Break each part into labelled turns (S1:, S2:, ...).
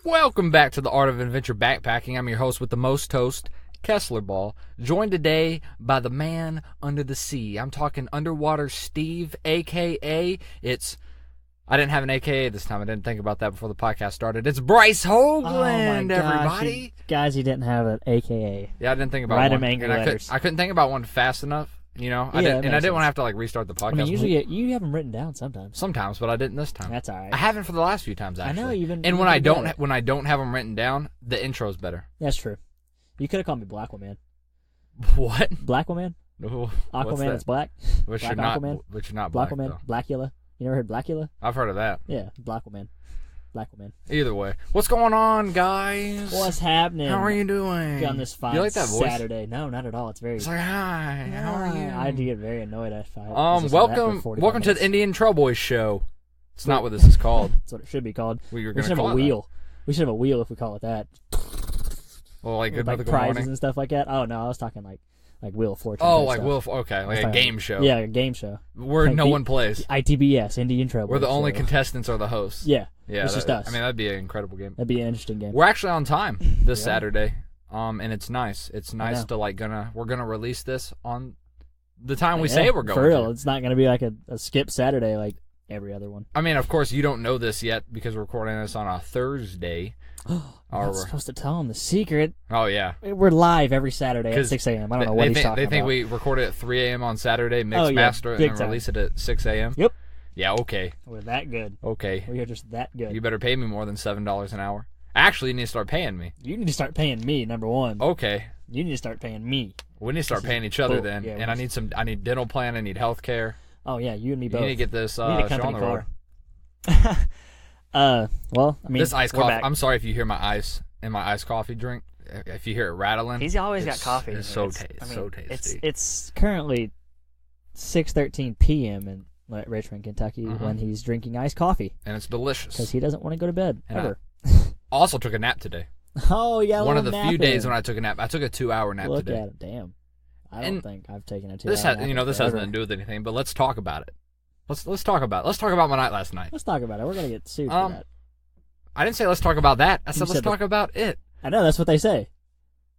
S1: Welcome back to the Art of Adventure Backpacking. I'm your host with the most toast, Kessler Ball, joined today by the man under the sea. I'm talking Underwater Steve, a.k.a. I didn't have an a.k.a. this time. I didn't think about that before the podcast started. It's Bryce Hoagland, everybody.
S2: Guys, he didn't have an a.k.a.
S1: Yeah, I didn't think about
S2: Write
S1: one.
S2: him angry letters.
S1: I couldn't think about one fast enough. You know, I didn't want to have to restart the podcast.
S2: I mean, usually you have them written down sometimes.
S1: Sometimes, but I didn't this time.
S2: That's all right.
S1: I haven't for the last few times, actually.
S2: I know you've been.
S1: And when I don't have them written down, the intro's better.
S2: That's true. You could have called me Black Woman.
S1: What?
S2: Black Woman?
S1: No.
S2: Aquaman is black.
S1: But
S2: Black
S1: you're not.
S2: Aquaman?
S1: But you're not
S2: Black
S1: black.
S2: Woman.
S1: Though.
S2: Blackula. You never heard Blackula?
S1: I've heard of that.
S2: Yeah, Black Woman. Black Woman.
S1: Either way, what's going on, guys?
S2: What's happening?
S1: How are you doing?
S2: On this fine
S1: you like that voice?
S2: Saturday. No, not at all. It's very.
S1: It's like, hi. How are you?
S2: I do get very annoyed at
S1: welcome to the Indian Trailboys show. It's not what this is called.
S2: That's what it should be called.
S1: We
S2: should have a wheel. We should have a wheel if we call it that.
S1: Well, like good
S2: prizes
S1: morning
S2: and stuff like that. Oh no, I was talking like Wheel of Fortune.
S1: Oh, like Wheel of okay, like a game show.
S2: Yeah, a game show.
S1: Where no one plays.
S2: ITBS, Indian Trailboys.
S1: Where the only contestants are the hosts.
S2: Yeah.
S1: Yeah,
S2: it's just us.
S1: I mean, that'd be an incredible game.
S2: That'd be an interesting game.
S1: We're actually on time this Saturday, and it's nice. It's nice to we're gonna release this on the time we say we're going.
S2: For real, it's not gonna be like a skip Saturday like every other one.
S1: I mean, of course, you don't know this yet because we're recording this on a Thursday.
S2: I'm not supposed to tell them the secret.
S1: Oh yeah,
S2: we're live every Saturday at 6 a.m. I don't know what he's talking about.
S1: They think we record it at 3 a.m. on Saturday, master it, and then release it at 6 a.m.
S2: Yep.
S1: Yeah, okay.
S2: We're that good.
S1: Okay.
S2: We are just that good.
S1: You better pay me more than $7 an hour. Actually, you need to start paying me.
S2: You need to start paying me, number one.
S1: Okay.
S2: You need to start paying me.
S1: We need to start paying each other then. Yeah, and I need dental plan, I need health care.
S2: Oh yeah, you and me both.
S1: You need to get this show on the road.
S2: Well, I mean,
S1: this iced coffee. I'm sorry if you hear my ice in my iced coffee drink. If you hear it rattling,
S2: he's always got coffee.
S1: It's so tasty.
S2: It's currently 6:13 p.m. in Richmond, Kentucky, when he's drinking iced coffee,
S1: and it's delicious
S2: because he doesn't want to go to bed ever.
S1: I also took a nap today.
S2: Oh yeah,
S1: one of the few days when I took a nap. I took a 2-hour nap today.
S2: Look at it, damn. I don't think I've taken a 2-hour nap.
S1: This has nothing to do with anything, but let's talk about it. Let's talk about it. Let's talk about my night last night.
S2: Let's talk about it. We're gonna get sued for that.
S1: I didn't say let's talk about that. I said let's talk about it.
S2: I know that's what they say.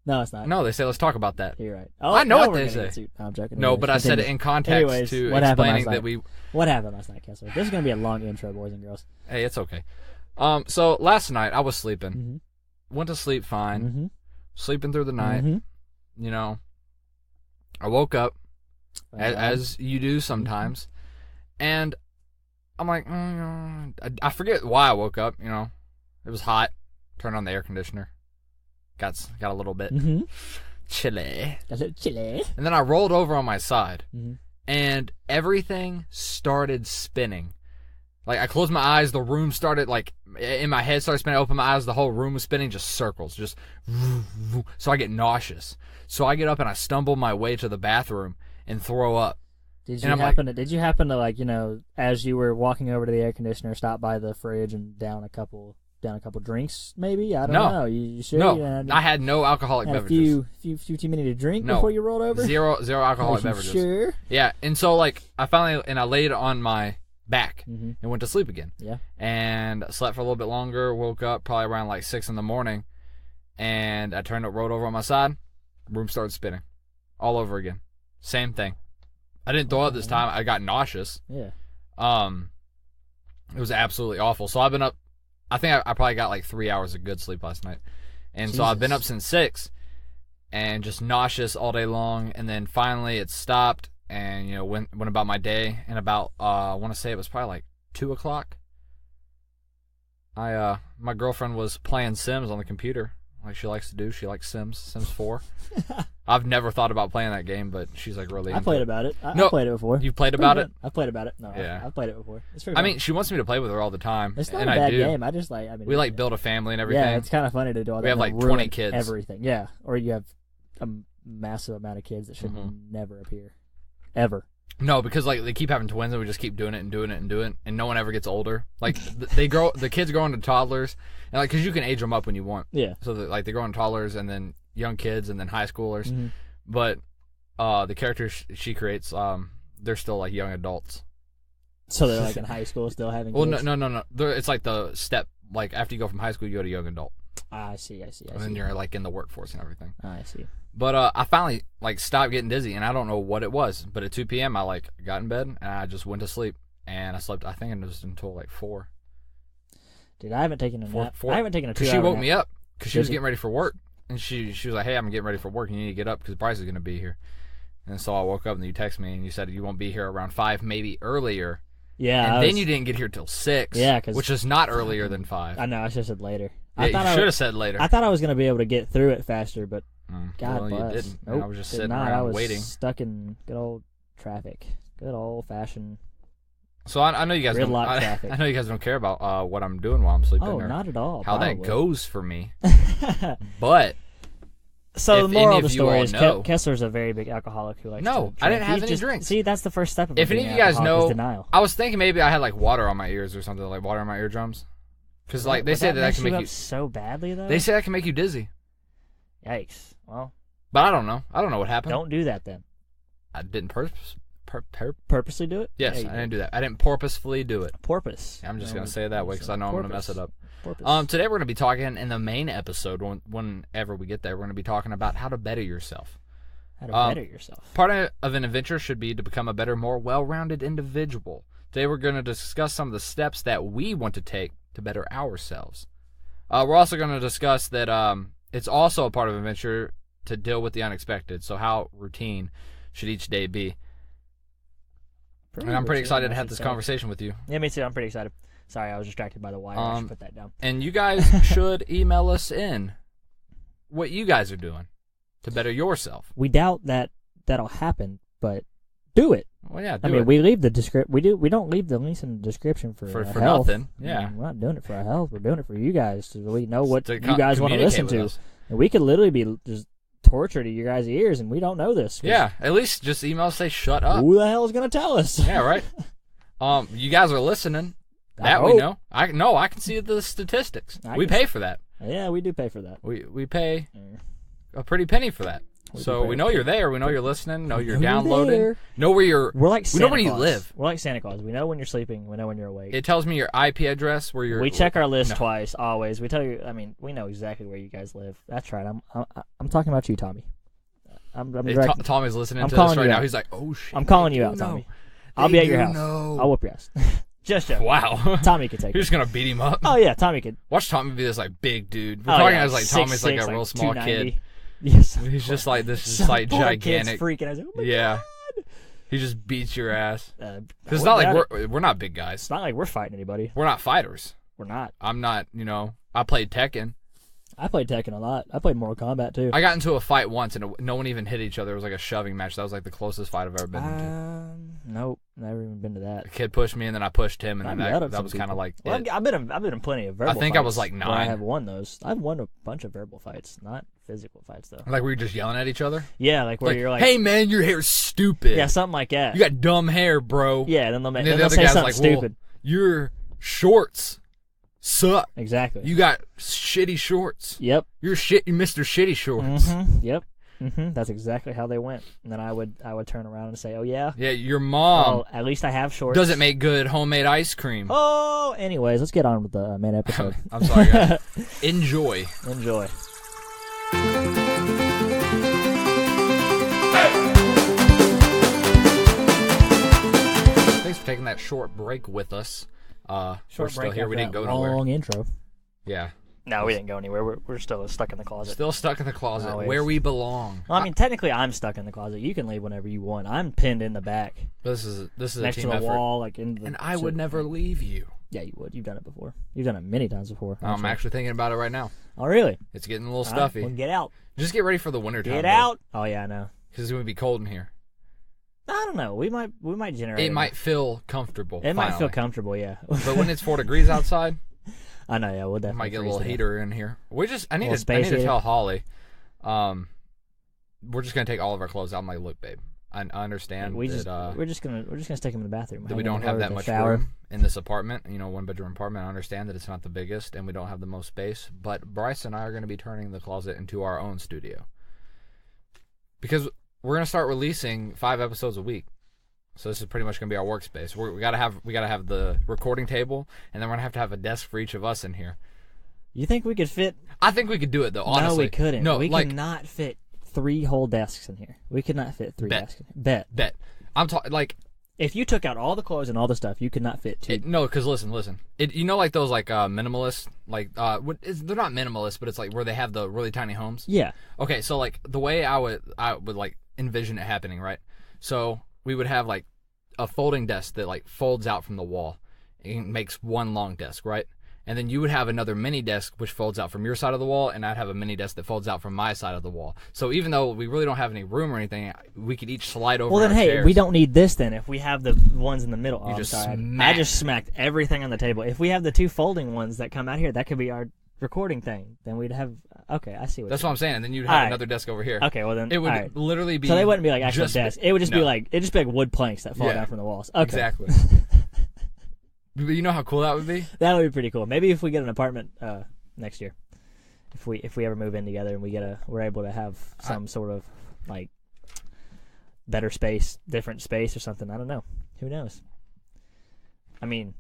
S2: No, it's not.
S1: No, they say let's talk about that.
S2: You're right.
S1: Oh, I know what they say.
S2: I'm joking.
S1: No, but I said it in context to explaining that we.
S2: What happened last night, Kessler? This is gonna be a long intro, boys and girls.
S1: Hey, it's okay. So last night I was sleeping. Went to sleep fine. Sleeping through the night. You know, I woke up as you do sometimes, and I'm like, I forget why I woke up. You know, it was hot. Turned on the air conditioner. Got a little bit chilly.
S2: A little chilly.
S1: And then I rolled over on my side, and everything started spinning. Like, I closed my eyes, the room started, in my head started spinning. I opened my eyes, the whole room was spinning, just circles. So I get nauseous. So I get up and I stumble my way to the bathroom and throw up.
S2: Did you happen to, as you were walking over to the air conditioner, stop by the fridge and down a couple drinks, maybe? I don't know. You sure?
S1: No, I had no alcoholic beverages.
S2: A few too many to drink before you rolled over?
S1: Zero alcoholic beverages.
S2: Sure?
S1: Yeah, and so, I laid on my back and went to sleep again.
S2: Yeah.
S1: And slept for a little bit longer, woke up probably around 6 in the morning, and I rolled over on my side, room started spinning. All over again. Same thing. I didn't throw up this time. I got nauseous.
S2: Yeah.
S1: It was absolutely awful. So I've been up, I think I probably got 3 hours of good sleep last night. And so I've been up since 6 and just nauseous all day long. And then finally it stopped and, went about my day. And about, I want to say it was probably 2 o'clock. My girlfriend was playing Sims on the computer like she likes to do. She likes Sims 4. I've never thought about playing that game, but she's really into it.
S2: I played about it. I played it before.
S1: You've played about it?
S2: I've played about it. No,
S1: yeah.
S2: I've played it before. It's pretty
S1: fun. I mean, she wants me to play with her all the time.
S2: It's not
S1: and
S2: a bad
S1: I do.
S2: game. I just we
S1: build a family and everything.
S2: Yeah, it's kind of funny to do all that.
S1: We have 20 kids.
S2: Everything. Yeah. Or you have a massive amount of kids that should never appear. Ever.
S1: No, because they keep having twins and we just keep doing it and doing it and doing it, and no one ever gets older. The kids grow into toddlers, and because you can age them up when you want.
S2: Yeah.
S1: So they grow into toddlers and then young kids and then high schoolers, but the characters she creates, they're still young adults.
S2: So they're in high school still having
S1: kids?
S2: Well,
S1: no. It's the step like after you go from high school, you go to young adult.
S2: I see.
S1: And then you're like in the workforce and everything.
S2: I see.
S1: But I finally like stopped getting dizzy, and I don't know what it was. But at 2 p.m., I like got in bed and I just went to sleep, and I slept. I think it was until like 4.
S2: Dude, I haven't taken a nap. I haven't taken a 2-hour nap.
S1: She woke me up because she was getting ready for work, and she was like, "Hey, I'm getting ready for work. You need to get up because Bryce is going to be here." And so I woke up, and you texted me, and you said you won't be here around 5, maybe earlier.
S2: Yeah.
S1: And then you didn't get here till 6.
S2: Yeah,
S1: which is not earlier than 5.
S2: I know. I should have said later.
S1: Yeah, you should have said later.
S2: I thought I was going to be able to get through it faster, but God
S1: well,
S2: bless.
S1: You didn't.
S2: Nope,
S1: I was just sitting around waiting.
S2: I was stuck in good old traffic. Good old-fashioned
S1: So I know you guys don't.
S2: traffic.
S1: I know you guys don't care about what I'm doing while I'm sleeping.
S2: Oh, not at all.
S1: How that goes for me. But
S2: so the moral of the story is Kessler's a very big alcoholic who likes to drink.
S1: I didn't have any drinks.
S2: See, that's the first step of
S1: if any of you guys know,
S2: denial.
S1: I was thinking maybe I had like water on my ears or something, like water on my eardrums. Because like they say that can make you
S2: so badly though.
S1: They say that can make you dizzy.
S2: Yikes! Well,
S1: but I don't know. I don't know what happened.
S2: Don't do that then.
S1: I didn't
S2: purposely do it.
S1: Yes, I didn't do that. I didn't purposefully do it.
S2: Porpoise.
S1: I'm just gonna say it that way because I know I'm gonna mess it up.
S2: Porpoise.
S1: Today we're gonna be talking in the main episode. Whenever we get there, we're gonna be talking about how to better yourself.
S2: How to better yourself.
S1: Part of an adventure should be to become a better, more well-rounded individual. Today we're gonna discuss some of the steps that we want to take to better ourselves. We're also going to discuss that it's also a part of adventure to deal with the unexpected. So how routine should each day be? And I'm pretty excited to have this conversation with you.
S2: Yeah, me too. I'm pretty excited. Sorry, I was distracted by the wire. I should put that down.
S1: And you guys should email us in what you guys are doing to better yourself.
S2: We doubt that that'll happen, but do it.
S1: Well, yeah,
S2: I mean, we leave the description. We don't leave the links in the description for health.
S1: Nothing. Yeah,
S2: I mean, we're not doing it for our health. We're doing it for you guys so we know what you guys want to listen to. And we could literally be just torture to your guys' ears, and we don't know this.
S1: Yeah, at least just email say shut up.
S2: Who the hell is going to tell us?
S1: Yeah, right. You guys are listening. That we know. I can see the statistics. We pay for that.
S2: Yeah, we do pay for that.
S1: We pay a pretty penny for that. So we know you're there. We know you're listening. Know you're downloading. Know where you're.
S2: We're like Santa
S1: we know where
S2: Claus.
S1: You live.
S2: We're like Santa Claus. We know when you're sleeping. We know when you're awake.
S1: It tells me your IP address where you're.
S2: We check our list twice always. We tell you. I mean, we know exactly where you guys live. That's right. I'm talking about you, Tommy.
S1: Tommy's listening to this right now. He's like, oh shit.
S2: I'm calling you out, Tommy. I'll be at your house. I'll whoop your ass. Just joking.
S1: Wow.
S2: Tommy could take it.
S1: You're just gonna beat him up.
S2: Oh yeah, Tommy could.
S1: Watch Tommy be this like big dude. We're talking as like Tommy's like a real small kid.
S2: Yes.
S1: He's just like this, just like gigantic.
S2: Freaking out. Oh
S1: yeah.
S2: God.
S1: He just beats your ass. Because it's not like we're not big guys.
S2: It's not like we're fighting anybody.
S1: We're not fighters.
S2: We're not.
S1: I'm not. I played Tekken.
S2: I played Tekken a lot. I played Mortal Kombat too.
S1: I got into a fight once and no one even hit each other. It was like a shoving match. That was like the closest fight I've ever been to.
S2: Nope, never even been to that.
S1: A kid pushed me and then I pushed him and then that was kind of like.
S2: Well, I've been in plenty of verbal.
S1: I think
S2: fights
S1: I was like 9.
S2: I have won those. I've won a bunch of verbal fights, not physical fights though.
S1: Like were you just yelling at each other?
S2: Yeah, like where you're like,
S1: "Hey man, your hair's stupid."
S2: Yeah, something like that.
S1: You got dumb hair, bro.
S2: Yeah, then they'll say something stupid.
S1: Well, your shorts suck.
S2: Exactly.
S1: You got shitty shorts.
S2: Yep.
S1: You're Mr. Shitty Shorts.
S2: Mm-hmm. Yep. Mm-hmm. That's exactly how they went. And then I would turn around and say, "Oh yeah,
S1: yeah, your mom.
S2: At least I have shorts.
S1: Doesn't make good homemade ice cream."
S2: Oh, anyways, let's get on with the main episode.
S1: I'm sorry, guys. Enjoy. Thanks for taking that short break with us. We're still here. We didn't go nowhere.
S2: Long intro.
S1: Yeah.
S2: No, we didn't go anywhere. We're still stuck in the closet.
S1: Still stuck in the closet, where we belong.
S2: Well, I mean, technically, I'm stuck in the closet. You can leave whenever you want. I'm pinned in the back.
S1: This is
S2: next
S1: a team
S2: to the
S1: effort.
S2: wall, like in the.
S1: And I would never leave you.
S2: Yeah, you would. You've done it before. You've done it many times before.
S1: I'm actually thinking about it right now.
S2: Oh, really?
S1: It's getting a little stuffy.
S2: Well, get out.
S1: Just get ready for the winter time.
S2: Get out. Oh yeah, I know.
S1: Because it's going to be cold in here.
S2: I don't know. We might generate.
S1: It might feel comfortable.
S2: It might feel comfortable, yeah.
S1: But when it's 4 degrees outside.
S2: I know, yeah, we'll definitely
S1: might get a little heater in here. I need to tell Holly, we're just gonna take all of our clothes out. I'm like, look, babe, I understand
S2: we're just gonna stick them in the bathroom.
S1: That we don't have that much room in this apartment. 1-bedroom apartment. I understand that it's not the biggest and we don't have the most space. But Bryce and I are gonna be turning the closet into our own studio because we're gonna start releasing 5 episodes a week. So this is pretty much gonna be our workspace. We gotta have the recording table, and then we're gonna have a desk for each of us in here.
S2: You think we could fit?
S1: I think we could do it though. Honestly,
S2: no, we couldn't.
S1: No,
S2: we could not fit 3 whole desks in here. We could not fit 3 desks in here. Bet.
S1: I'm talking like.
S2: If you took out all the clothes and all the stuff, you could not fit 2.
S1: No, because listen. You know, like those like minimalist, like they're not minimalist, but it's like where they have the really tiny homes.
S2: Yeah.
S1: Okay, so like the way I would like envision it happening, right? So we would have like a folding desk that like folds out from the wall and makes one long desk, right? And then you would have another mini desk which folds out from your side of the wall, and I'd have a mini desk that folds out from my side of the wall. So even though we really don't have any room or anything, we could each slide over.
S2: Well, then,
S1: our
S2: hey,
S1: chairs.
S2: we don't need this then. If we have the ones in the middle, I just smacked everything on the table. If we have the 2 folding ones that come out here, that could be our recording thing. Then we'd have. Okay, I see what.
S1: That's what I'm saying. And then you'd have another desk over here.
S2: Okay, well then
S1: it would literally be.
S2: So they wouldn't be like actual desks. It would just be like wood planks that fall down from the walls. Okay.
S1: Exactly. But you know how cool that would be?
S2: That would be pretty cool. Maybe if we get an apartment next year, if we ever move in together and we're able to have some sort of like better space, different space or something. I don't know. Who knows? I mean,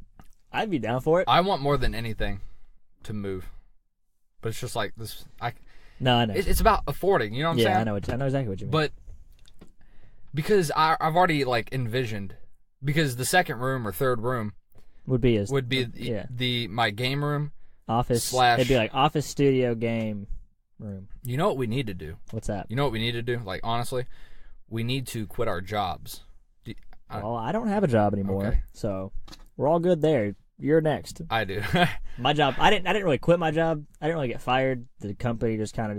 S2: I'd be down for it.
S1: I want more than anything to move, but it's just like this.
S2: No, I know.
S1: It's about affording. You know what I'm saying?
S2: Yeah, I know exactly what you mean.
S1: But because I've already like envisioned, because the second room or third room would be my game room,
S2: office / it'd be like office, studio, game room.
S1: You know what we need to do?
S2: What's that?
S1: You know what we need to do? Like honestly, we need to quit our jobs.
S2: Well, I don't have a job anymore,
S1: okay.
S2: So we're all good there. You're next.
S1: I do.
S2: My job. I didn't really quit my job. I didn't really get fired. The company just kind of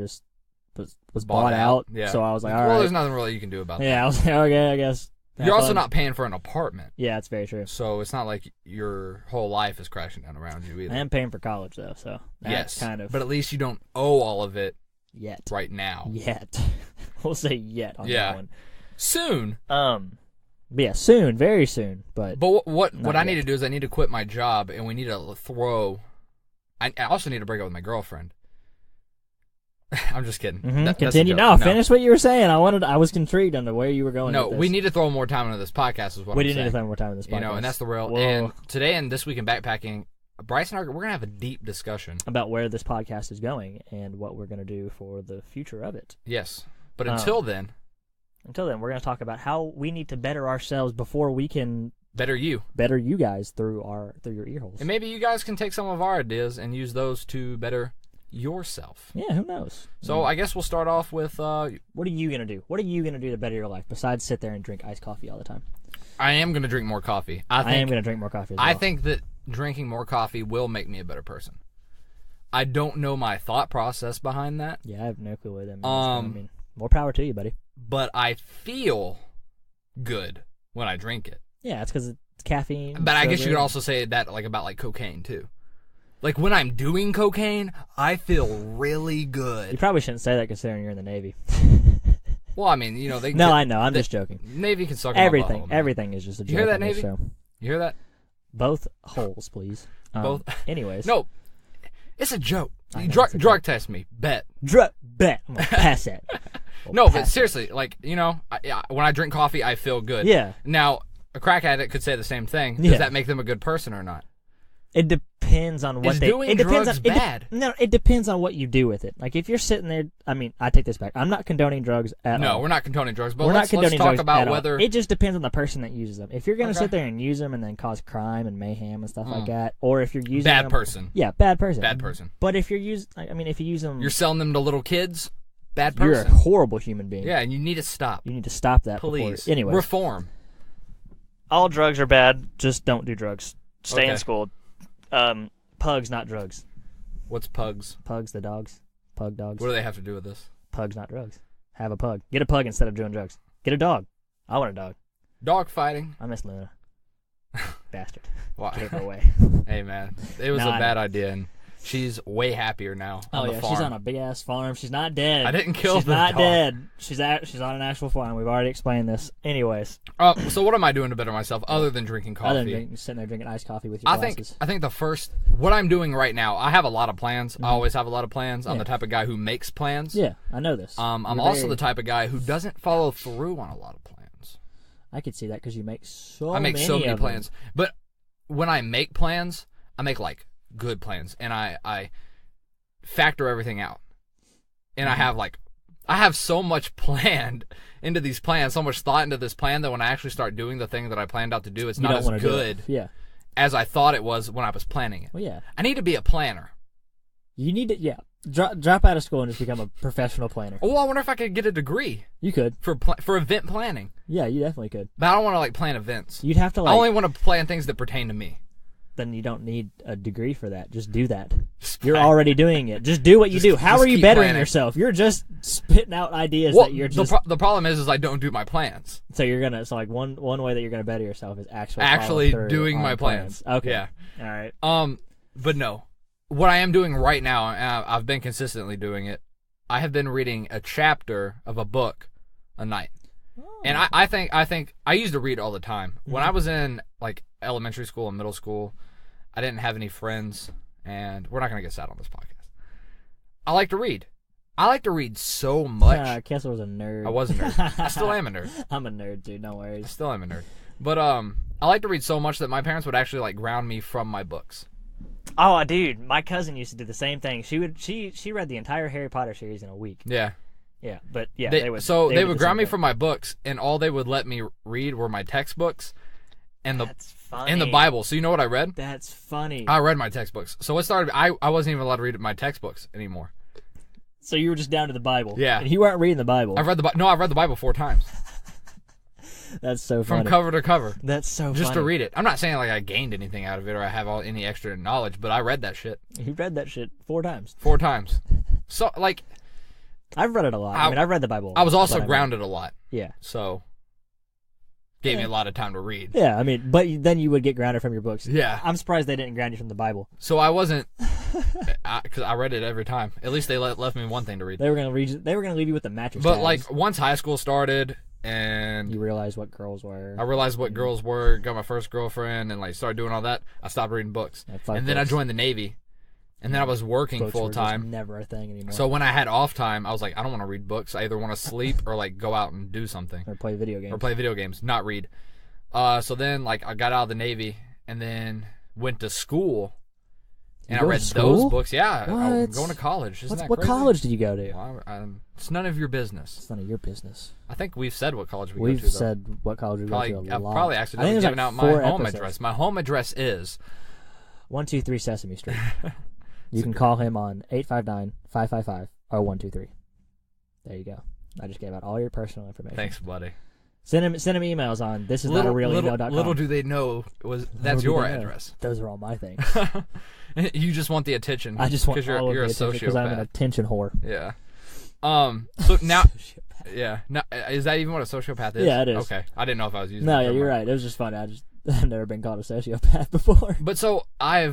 S2: was bought out.
S1: Yeah.
S2: So I was like, all right.
S1: Well, there's nothing really you can do about that.
S2: Yeah, I was like, okay, I guess.
S1: You're also not paying for an apartment.
S2: Yeah, that's very true.
S1: So it's not like your whole life is crashing down around you either.
S2: I am paying for college though, so that's kind of.
S1: But at least you don't owe all of it
S2: yet.
S1: Right now.
S2: Yet. We'll say yet on that one.
S1: Soon.
S2: Yeah, soon, very soon. But
S1: what I need to do is I need to quit my job, and we need to throw. I also need to break up with my girlfriend. I'm just kidding.
S2: Mm-hmm. Continue. No, finish what you were saying. I was intrigued on where you were going.
S1: No,
S2: with this.
S1: We need to throw more time into this podcast. Is what
S2: we
S1: I'm
S2: do
S1: saying.
S2: need to throw more time into this podcast.
S1: You know, and that's the real.
S2: Whoa.
S1: And today and this week in backpacking, Bryce and I, we're gonna have a deep discussion
S2: about where this podcast is going and what we're gonna do for the future of it.
S1: Yes, but until then,
S2: we're gonna talk about how we need to better ourselves before we can better you guys through your ear holes.
S1: And maybe you guys can take some of our ideas and use those to better yourself.
S2: Yeah, who knows?
S1: So I guess we'll start off with
S2: what are you gonna do? What are you gonna do to better your life besides sit there and drink iced coffee all the time?
S1: I am gonna drink more coffee.
S2: I am gonna drink more coffee as well.
S1: I think that drinking more coffee will make me a better person. I don't know my thought process behind that.
S2: Yeah, I have no clue what that means. I mean, more power to you, buddy.
S1: But I feel good when I drink it.
S2: Yeah, it's because it's caffeine.
S1: But I guess you could also say that about cocaine too. Like when I'm doing cocaine, I feel really good.
S2: You probably shouldn't say that considering you're in the Navy.
S1: Well, I mean, you know, they.
S2: No, I know. I'm just joking.
S1: Navy can suck
S2: everything.
S1: Butthole,
S2: everything is just a joke.
S1: You hear that, Navy?
S2: Show.
S1: You hear that?
S2: Both holes, please.
S1: Both.
S2: Anyways.
S1: No, it's a joke. Drug test me. Bet.
S2: Bet. I'm gonna pass that.
S1: But seriously, like when I drink coffee, I feel good.
S2: Yeah.
S1: Now, a crack addict could say the same thing. Does that make them a good person or not?
S2: It depends on what
S1: doing drugs bad?
S2: No, it depends on what you do with it. Like if you're sitting there, I mean, I take this back. I'm not condoning drugs at all.
S1: No, we're not condoning drugs, but let's talk about whether
S2: it just depends on the person that uses them. If you're going to sit there and use them and then cause crime and mayhem and stuff like that, or if you're using
S1: bad person.
S2: Yeah, bad person.
S1: Bad person.
S2: But if you're if you use them,
S1: you're selling them to little kids. Bad person.
S2: You're a horrible human being.
S1: Yeah, and you need to stop.
S2: You need to stop that.
S1: Please.
S2: Anyway,
S1: reform.
S2: All drugs are bad. Just don't do drugs. Stay in school. Pugs, not drugs.
S1: What's pugs?
S2: Pugs, the dogs. Pug dogs.
S1: What do they have to do with this?
S2: Pugs, not drugs. Have a pug. Get a pug instead of doing drugs. Get a dog. I want a dog.
S1: Dog fighting.
S2: I miss Luna. Bastard.
S1: Wow.
S2: Gave her away.
S1: Hey, man. It was a bad idea, and she's way happier now on the farm.
S2: She's on a big-ass farm. She's not dead.
S1: I didn't kill the dog.
S2: She's not dead. She's on an actual farm. We've already explained this. Anyways.
S1: So what am I doing to better myself other than drinking coffee?
S2: Other than sitting there drinking iced coffee with your glasses.
S1: I think what I'm doing right now, I have a lot of plans. I always have a lot of plans. I'm the type of guy who makes plans.
S2: Yeah, I know this.
S1: I'm also the type of guy who doesn't follow through on a lot of plans.
S2: I could see that because you make so
S1: I make so many
S2: of
S1: plans.
S2: them.
S1: But when I make plans, I make like good plans, and I factor everything out. And I have so much planned into these plans, so much thought into this plan that when I actually start doing the thing that I planned out to do, it's not as good as I thought it was when I was planning it.
S2: Well, yeah.
S1: I need to be a planner.
S2: You need to, drop out of school and just become a professional planner.
S1: Oh, I wonder if I could get a degree.
S2: You could.
S1: For event planning.
S2: Yeah, you definitely could.
S1: But I don't want to, like, plan events.
S2: You'd have to, like...
S1: I only want to plan things that pertain to me.
S2: Then you don't need a degree for that. Just do that. You're already doing it. Just do what you do. How are you bettering yourself? You're just spitting out ideas that you're just...
S1: The problem is I don't do my plans.
S2: So you're going to... So, like, one way that you're going to better yourself is
S1: actually doing my plans.
S2: Okay.
S1: Yeah.
S2: All right.
S1: But no. What I am doing right now, I've been consistently doing it, I have been reading a chapter of a book a night. Oh. And I think I used to read all the time. When I was in, like, elementary school and middle school, I didn't have any friends, and we're not going to get sad on this podcast. I like to read. I like to read so much.
S2: Kessler was a nerd.
S1: I was a nerd. I still am a nerd.
S2: I'm a nerd, dude. No worries.
S1: I still am a nerd. But I like to read so much that my parents would actually, like, ground me from my books.
S2: Oh, dude, my cousin used to do the same thing. She read the entire Harry Potter series in a week.
S1: Yeah.
S2: Yeah, but yeah,
S1: they would ground me from my books, and all they would let me read were my textbooks and the Bible. So you know what I read?
S2: That's funny.
S1: I read my textbooks. So it started. I wasn't even allowed to read my textbooks anymore.
S2: So you were just down to the Bible.
S1: Yeah.
S2: And you weren't reading the Bible.
S1: I've read the Bible 4 times.
S2: That's so funny.
S1: From cover to cover.
S2: That's so funny.
S1: Just to read it. I'm not saying like I gained anything out of it or I have any extra knowledge, but I read that shit.
S2: You read that shit 4 times.
S1: 4 times. So, like...
S2: I've read it a lot. I mean, I've read the Bible a lot.
S1: I was also grounded a lot.
S2: Yeah.
S1: So... Gave me a lot of time to read.
S2: Yeah, I mean, but then you would get grounded from your books.
S1: Yeah.
S2: I'm surprised they didn't ground you from the Bible.
S1: So I wasn't... Because I read it every time. At least they left me one thing to read.
S2: They were gonna leave you with the mattress
S1: But,
S2: tags.
S1: like, once high school started... And
S2: you realized what girls were.
S1: I realized what girls were, got my first girlfriend, and like started doing all that. I stopped reading books. And then I joined the Navy. And then I was working full time.
S2: Never a thing anymore.
S1: So when I had off time, I was like, I don't want to read books. I either want to sleep or like go out and do something.
S2: Or play video games. Not read.
S1: So then like I got out of the Navy and then went to school. And I read those books. Yeah, I'm going to college. Isn't that crazy?
S2: What college did you go to?
S1: Well, it's none of your business.
S2: It's none of your business.
S1: I think we've said what college we go to.
S2: We've said what college we go to a lot.
S1: I've probably accidentally given out my home address. My home address is
S2: 123 Sesame Street. You can call him on 859-555-0123. There you go. I just gave out all your personal information.
S1: Thanks, buddy.
S2: Send him emails on thisisnotarealemail.com.
S1: Little do they know that's your address.
S2: Those are all my things.
S1: You just want the attention.
S2: I just want
S1: because you're a sociopath.
S2: Because I'm an attention whore.
S1: Yeah. So now, yeah. Now, is that even what a sociopath is?
S2: Yeah, it is.
S1: Okay, I didn't know if I was using.
S2: No, yeah, you're right. It was just funny. I've never been called a sociopath before.
S1: But so I've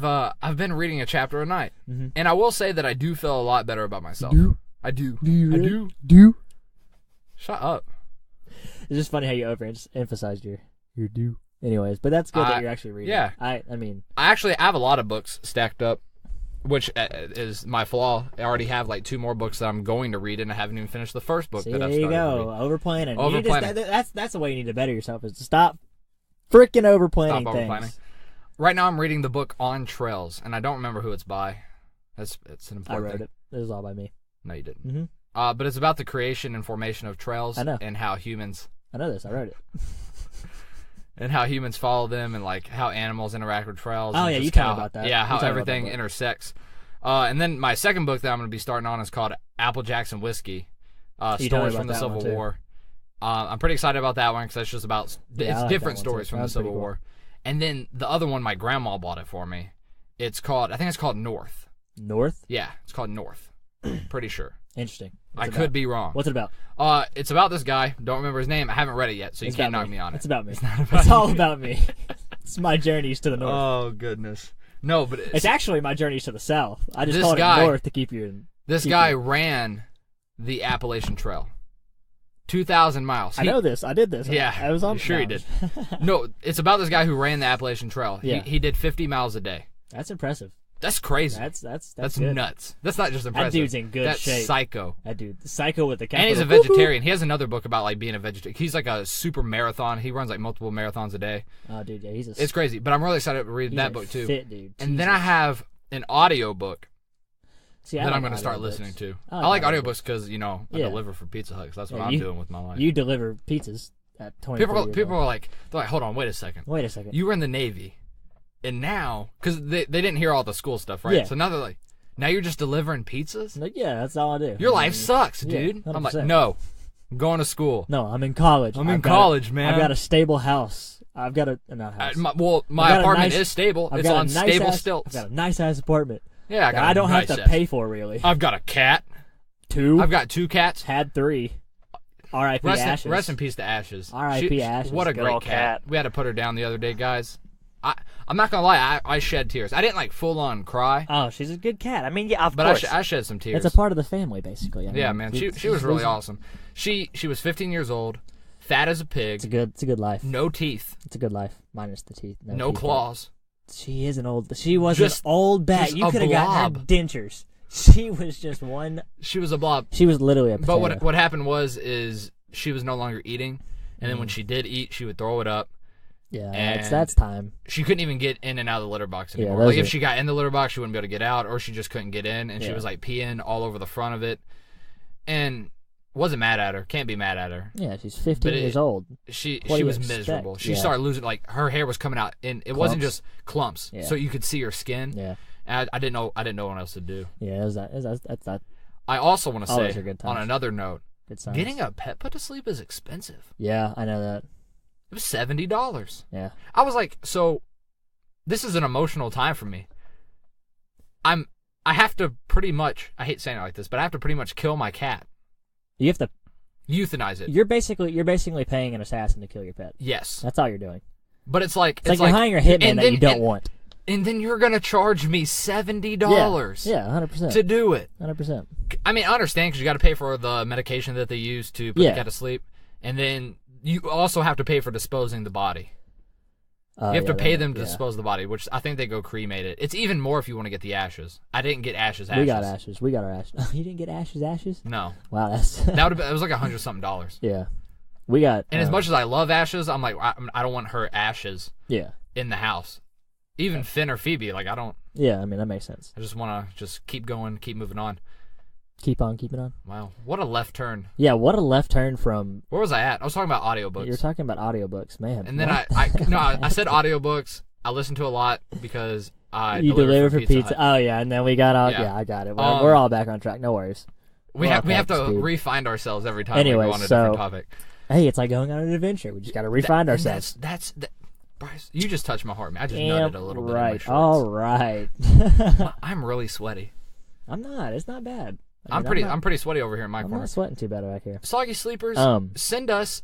S1: been reading a chapter a night, and I will say that I do feel a lot better about myself. I do.
S2: Do.
S1: Shut up.
S2: It's just funny how you overemphasized your do. Anyways, but that's good that you're actually reading.
S1: Yeah.
S2: I mean,
S1: I have a lot of books stacked up, which is my flaw. I already have like 2 more books that I'm going to read, and I haven't even finished the first book that I've started.
S2: There you go. Overplanning.
S1: Overplanning.
S2: That's the way you need to better yourself, is to stop freaking overplanning
S1: Stop
S2: things.
S1: Overplanning. Right now I'm reading the book On Trails, and I don't remember who it's by. It's an important
S2: I wrote
S1: thing.
S2: it. It was all by me.
S1: No, you didn't.
S2: Mm-hmm.
S1: But it's about the creation and formation of trails.
S2: I know.
S1: And how humans...
S2: I know this. I wrote it.
S1: And how humans follow them, and like how animals interact with trails.
S2: Oh,
S1: and
S2: yeah,
S1: just
S2: you told me about that.
S1: Yeah, how everything intersects. And then my second book that I'm going to be starting on is called Applejack's and Whiskey, Stories from the Civil War. I'm pretty excited about that one because it's just about different stories from the Civil War. And then the other one, my grandma bought it for me. I think it's called North.
S2: North?
S1: Yeah, it's called North. Pretty sure.
S2: Interesting.
S1: I could be wrong.
S2: What's it about?
S1: It's about this guy. Don't remember his name. I haven't read it yet, so you can't knock me on it.
S2: It's about me.
S1: It's not about
S2: It's all about me. It's my journeys to the north.
S1: Oh, goodness. No, but
S2: it's actually my journeys to the south. I just called it north to keep you in.
S1: This guy ran the Appalachian Trail. 2,000 miles.
S2: I know this. I did this.
S1: Yeah.
S2: I was on.
S1: Sure he did. No, it's about this guy who ran the Appalachian Trail.
S2: Yeah.
S1: He did 50 miles a day.
S2: That's impressive.
S1: That's crazy.
S2: That's
S1: good. Nuts. That's not just impressive.
S2: That dude's in good shape.
S1: That's psycho.
S2: That dude, psycho with the capital.
S1: And he's a vegetarian. He has another book about like being a vegetarian. He's like a super marathon. He runs like multiple marathons a day.
S2: Oh, dude, yeah,
S1: it's crazy. But I'm really excited to read that book too.
S2: Fit dude.
S1: And then I have an audio book that I'm going to start listening to. I like audiobooks because I deliver for Pizza Hut. That's what I'm doing with my life.
S2: You deliver pizzas at 20.
S1: People are like, hold on, wait a second. You were in the Navy. And now, because they didn't hear all the school stuff, right?
S2: Yeah.
S1: So now they're like, now you're just delivering pizzas?
S2: Like, yeah, that's all I do.
S1: Your life sucks, dude. I'm like, no, I'm going to school.
S2: No, I'm in college.
S1: I'm in college, man.
S2: I've got a stable house. I've got a not house.
S1: My apartment is stable. It's on stable stilts.
S2: I've got a nice ass apartment.
S1: Yeah,
S2: I don't have to pay for really.
S1: I've got a cat.
S2: 2.
S1: I've got 2 cats.
S2: Had 3. R.I.P. Ashes.
S1: Rest in peace to Ashes.
S2: R.I.P. Ashes.
S1: What a great cat. We had to put her down the other day, guys. I'm not gonna lie, I shed tears. I didn't like full on cry.
S2: Oh, she's a good cat. I mean, yeah, of course.
S1: But I shed some tears.
S2: It's a part of the family, basically.
S1: Yeah, man. She was really awesome. She was 15 years old, fat as a pig.
S2: It's a good life.
S1: No teeth.
S2: It's a good life, minus the teeth.
S1: No
S2: teeth
S1: claws.
S2: She is an old. She was an old bat. You could have gotten her dentures. She was just one.
S1: She was a blob.
S2: She was literally a potato.
S1: But what happened was she was no longer eating, and then when she did eat, she would throw it up.
S2: Yeah, that's time.
S1: She couldn't even get in and out of the litter box anymore. Like if she got in the litter box, she wouldn't be able to get out, or she just couldn't get in, and she was like peeing all over the front of it. And wasn't mad at her. Can't be mad at her.
S2: Yeah, she's 15 years old.
S1: She was miserable. She started losing, like, her hair was coming out, and it wasn't just clumps, so you could see her skin.
S2: Yeah.
S1: And I didn't know what else to do.
S2: Yeah, that's that.
S1: I also want to say, on another note, getting a pet put to sleep is expensive.
S2: Yeah, I know that.
S1: It was $70.
S2: Yeah.
S1: I was like, so this is an emotional time for me. I have to pretty much, I hate saying it like this, but I have to pretty much kill my cat.
S2: You have to
S1: euthanize it.
S2: You're basically paying an assassin to kill your pet.
S1: Yes.
S2: That's all you're doing.
S1: But it's like
S2: you're hiring a hitman that you don't want.
S1: And then you're gonna charge me $70.
S2: Yeah, 100%.
S1: To do it.
S2: 100%.
S1: I mean, I understand because you got to pay for the medication that they use to put the cat to sleep, and then you also have to pay for disposing the body. You have to pay them to dispose the body, which I think they go cremate it. It's even more if you want to get the ashes. I didn't get ashes.
S2: We got ashes. We got our ashes. You didn't get ashes?
S1: No.
S2: Wow, that's
S1: that would have been. It was like $100-something.
S2: Yeah, we got.
S1: And as much as I love ashes, I'm like, I don't want her ashes.
S2: Yeah.
S1: In the house, even Finn or Phoebe, like I don't.
S2: Yeah, I mean that makes sense.
S1: I just want to just keep going, keep moving on.
S2: Keep on keeping on.
S1: Wow, what a left turn.
S2: Yeah, what a left turn from...
S1: Where was I at? I was talking about audiobooks.
S2: You were talking about audiobooks, man.
S1: And then I said audiobooks. I listen to a lot because I
S2: deliver for pizza.
S1: Hut.
S2: Oh, yeah, and then we got out... Yeah, I got it. We're all back on track. No worries.
S1: We have to re-find ourselves every time we go on a different topic.
S2: Hey, it's like going on an adventure. We just got to re-find ourselves.
S1: Bryce, you just touched my heart, man. I just nutted a little bit in my shorts.
S2: All right.
S1: I'm really sweaty.
S2: I'm not. It's not bad.
S1: I'm pretty sweaty over here in my corner.
S2: I'm not sweating too bad back here.
S1: Soggy Sleepers, send us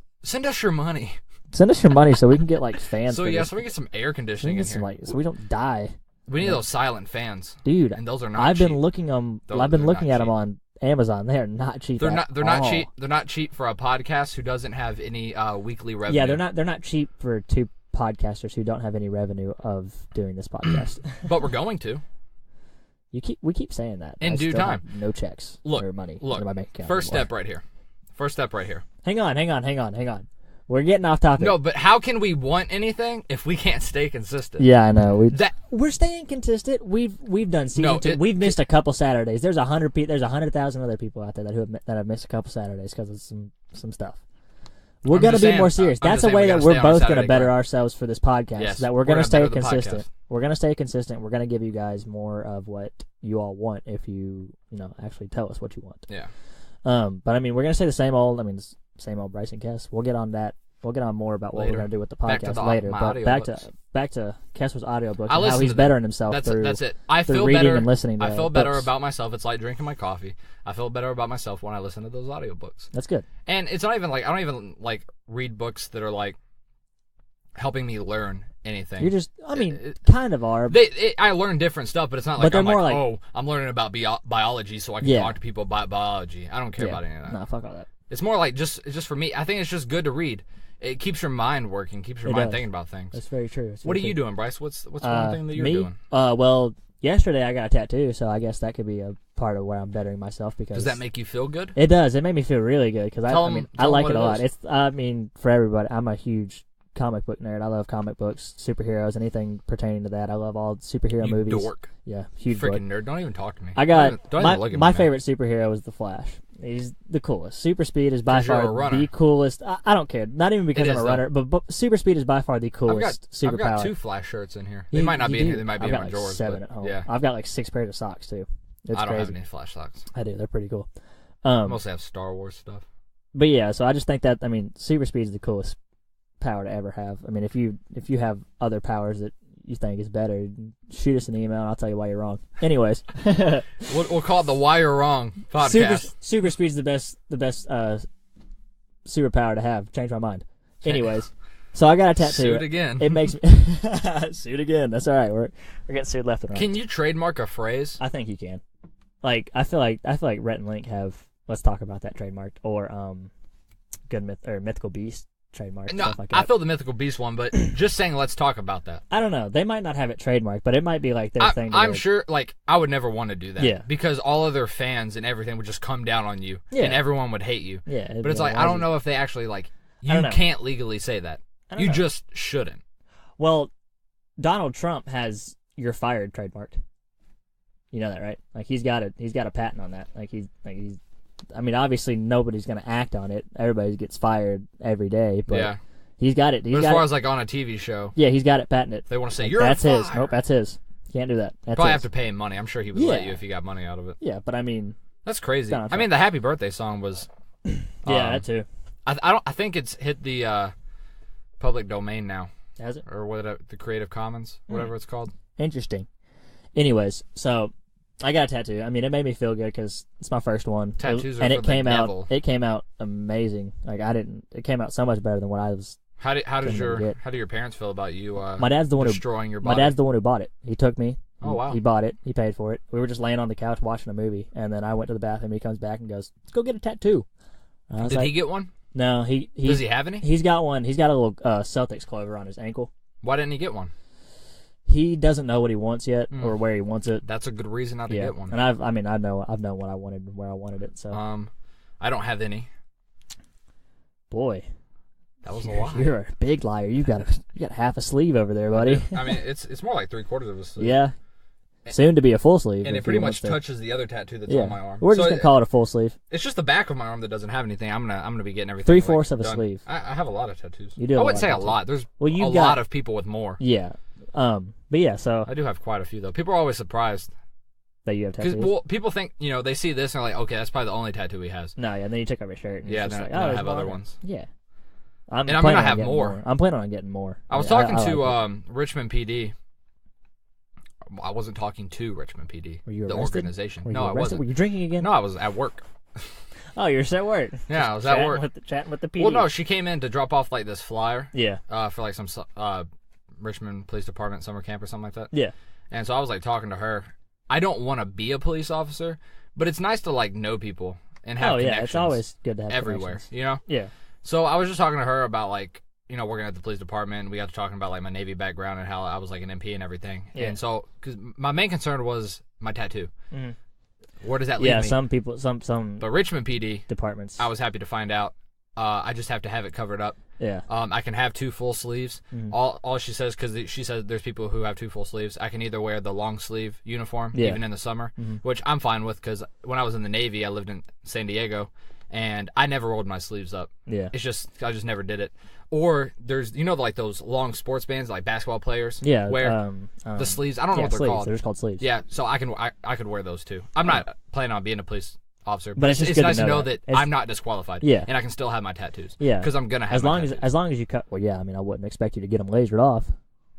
S1: your money.
S2: Send us your money so we can get like fans.
S1: So we can get some air conditioning in here.
S2: So we don't die.
S1: We need those silent fans,
S2: dude.
S1: And those are not.
S2: I've been looking at them on Amazon. They are not cheap.
S1: They're not cheap. They're not cheap for a podcast who doesn't have any weekly revenue.
S2: Yeah, they're not cheap for 2 podcasters who don't have any revenue of doing this podcast.
S1: But we're going to.
S2: We keep saying that.
S1: In due time.
S2: No checks or money in my bank account.
S1: First step right here.
S2: Hang on. We're getting off topic.
S1: No, but how can we want anything if we can't stay consistent?
S2: Yeah, I know. We're staying consistent. We've done season 2. We've missed a couple Saturdays. There's 100,000 other people out there that have missed a couple Saturdays because of some stuff. We're going to be more serious. That's a way that we're both going to better ourselves for this podcast.
S1: Yes,
S2: that we're going to stay consistent. We're going to stay consistent. We're going to give you guys more of what you all want if you actually tell us what you want.
S1: Yeah.
S2: But I mean, we're going to say the same old Bryce and Kess. We'll get on that. We'll get on more about what we're going to do with the podcast later. But back to Kess's audiobook and how he's bettering himself
S1: that's it. I feel
S2: reading
S1: better
S2: and listening to
S1: I feel better about myself. It's like drinking my coffee. I feel better about myself when I listen to those audiobooks.
S2: That's good.
S1: And it's not even like I don't even like read books that are like helping me learn anything.
S2: You're just kind of are.
S1: I learn different stuff, but it's not like I'm like, I'm learning about biology so I can talk to people about biology. I don't care about any of that.
S2: No, fuck all that.
S1: It's more like just for me. I think it's just good to read. It keeps your mind working, keeps your mind thinking about things.
S2: That's very true.
S1: What are you doing, Bryce? What's one thing that you're doing?
S2: Well, yesterday I got a tattoo, so I guess that could be a part of where I'm bettering myself. Because
S1: does that make you feel good?
S2: It does. It made me feel really good because I like it a lot.
S1: Is.
S2: It's for everybody. I'm a huge comic book nerd. I love comic books, superheroes, anything pertaining to that. I love all superhero movies.
S1: Dork.
S2: Yeah, huge
S1: freaking nerd. Don't even talk to me.
S2: I got
S1: don't even look at
S2: my
S1: me,
S2: favorite superhero is the Flash. He's the coolest. Super speed is by far the coolest. I don't care. Not even because I'm a runner, but super speed is by far the coolest superpower.
S1: I've got 2 Flash shirts in here. They might not be in here. They might be in my drawers.
S2: 7 at home.
S1: Yeah.
S2: I've got like 6 pairs of socks too. It's
S1: I don't
S2: crazy.
S1: have any Flash socks.
S2: I do. They're pretty cool.
S1: I mostly have Star Wars stuff.
S2: But yeah, so I just think that super speed is the coolest power to ever have. I mean, if you have other powers that you think is better, shoot us an email and I'll tell you why you're wrong. Anyways,
S1: we'll call it the Why You're Wrong podcast.
S2: Super speed's the best superpower to have. Change my mind. Anyways, so I got a tattoo.
S1: Sued again.
S2: It makes me sued again. That's all right. We're getting sued left and right.
S1: Can you trademark a phrase?
S2: I think you can. Like I feel like Rhett and Link have. Let's talk about that trademarked or good myth or mythical beast. Trademark,
S1: no,
S2: stuff like that.
S1: I feel the mythical beast one, but just saying let's talk about that.
S2: I don't know. They might not have it trademarked, but it might be like their thing.
S1: I'm sure, like, I would never want to do that.
S2: Yeah.
S1: Because all of their fans and everything would just come down on you.
S2: Yeah.
S1: And everyone would hate you.
S2: Yeah.
S1: But it's like, I don't know if they actually, like, you can't legally say that. You just shouldn't.
S2: Well, Donald Trump has "you're fired" trademarked. You know that, right? Like, he's got a patent on that. He's I mean, obviously nobody's going to act on it. Everybody gets fired every day, but
S1: yeah.
S2: He's got it.
S1: But as far as like on a TV show,
S2: yeah, he's got it patented.
S1: They want to say
S2: like,
S1: you're
S2: that's
S1: fired.
S2: His. Nope, that's his. Can't do that. That's
S1: probably
S2: his.
S1: have to pay him money. I'm sure he would let you if you got money out of it.
S2: Yeah, but I mean,
S1: that's crazy. I mean, the Happy Birthday song was.
S2: Yeah, that too.
S1: I think it's hit the public domain now.
S2: Has it?
S1: Or what? The Creative Commons, whatever it's called.
S2: Interesting. Anyways, so I got a tattoo. I mean, it made me feel good because it's my first one.
S1: Tattoos are
S2: and
S1: for
S2: it came
S1: the
S2: out.
S1: devil.
S2: It came out amazing. Like It came out so much better than what I was.
S1: How do your parents feel about you?
S2: My dad's the one
S1: destroying your body.
S2: My dad's the one who bought it. He took me.
S1: Oh wow.
S2: He bought it. He paid for it. We were just laying on the couch watching a movie, and then I went to the bathroom. He comes back and goes, "Let's go get a tattoo."
S1: Did he get one?
S2: No, he
S1: does he have any?
S2: He's got one. He's got a little Celtics clover on his ankle.
S1: Why didn't he get one?
S2: He doesn't know what he wants yet or where he wants it.
S1: That's a good reason not to get one.
S2: And I've known what I wanted and where I wanted it. So
S1: I don't have any.
S2: Boy,
S1: that was a lie.
S2: You're a big liar. You got half a sleeve over there, buddy.
S1: I mean, it's more like 3/4 of a sleeve.
S2: Yeah. Soon to be a full sleeve.
S1: And it pretty much touches the other tattoo that's on my arm.
S2: We're just gonna call it a full sleeve.
S1: It's just the back of my arm that doesn't have anything. I'm gonna be getting everything.
S2: 3/4 of a sleeve.
S1: I have a lot of tattoos.
S2: You do.
S1: I wouldn't say a lot. There's a lot of people with more.
S2: Yeah. But yeah, so
S1: I do have quite a few though. People are always surprised
S2: that you have tattoos.
S1: Because people think they see this and they're like, okay, that's probably the only tattoo he has.
S2: No, yeah. And then you take off your shirt. And
S1: yeah,
S2: it's just
S1: then I have other ones.
S2: Yeah.
S1: I'm gonna have more.
S2: I'm planning on getting more.
S1: I was talking to Richmond PD. I wasn't talking to Richmond PD.
S2: Were you
S1: arrested?
S2: The
S1: organization.
S2: No, I wasn't. Were you drinking again?
S1: No, I was at work.
S2: Oh, you're at work.
S1: Yeah, I was at work.
S2: Chatting with the PD.
S1: Well, no, she came in to drop off like this flyer.
S2: Yeah.
S1: For like some Richmond Police Department summer camp or something like that.
S2: Yeah.
S1: And so I was like talking to her. I don't want to be a police officer, but it's nice to like know people and have connections.
S2: Yeah, it's always good to have
S1: everywhere.
S2: Yeah.
S1: So I was just talking to her about like working at the police department. We got to talking about like my Navy background and how I was like an MP and everything. Yeah. And so because my main concern was my tattoo. Mm-hmm. Where does that leave me?
S2: Yeah, some people, some.
S1: But Richmond PD
S2: departments,
S1: I was happy to find out. I just have to have it covered up.
S2: Yeah.
S1: I can have 2 full sleeves. Mm-hmm. All she says, because she says there's people who have 2 full sleeves. I can either wear the long sleeve uniform, even in the summer, which I'm fine with, because when I was in the Navy, I lived in San Diego, and I never rolled my sleeves up.
S2: Yeah.
S1: It's just I just never did it. Or there's like those long sports bands like basketball players.
S2: Yeah.
S1: Where the sleeves, I don't know what they're called.
S2: They're just called sleeves.
S1: Yeah. So I could wear those too. I'm not planning on being a police officer,
S2: but it's
S1: nice to know that I'm not disqualified.
S2: Yeah.
S1: And I can still have my tattoos.
S2: Yeah.
S1: Because I'm gonna have
S2: as long as you cut. Well, yeah. I mean, I wouldn't expect you to get them lasered off.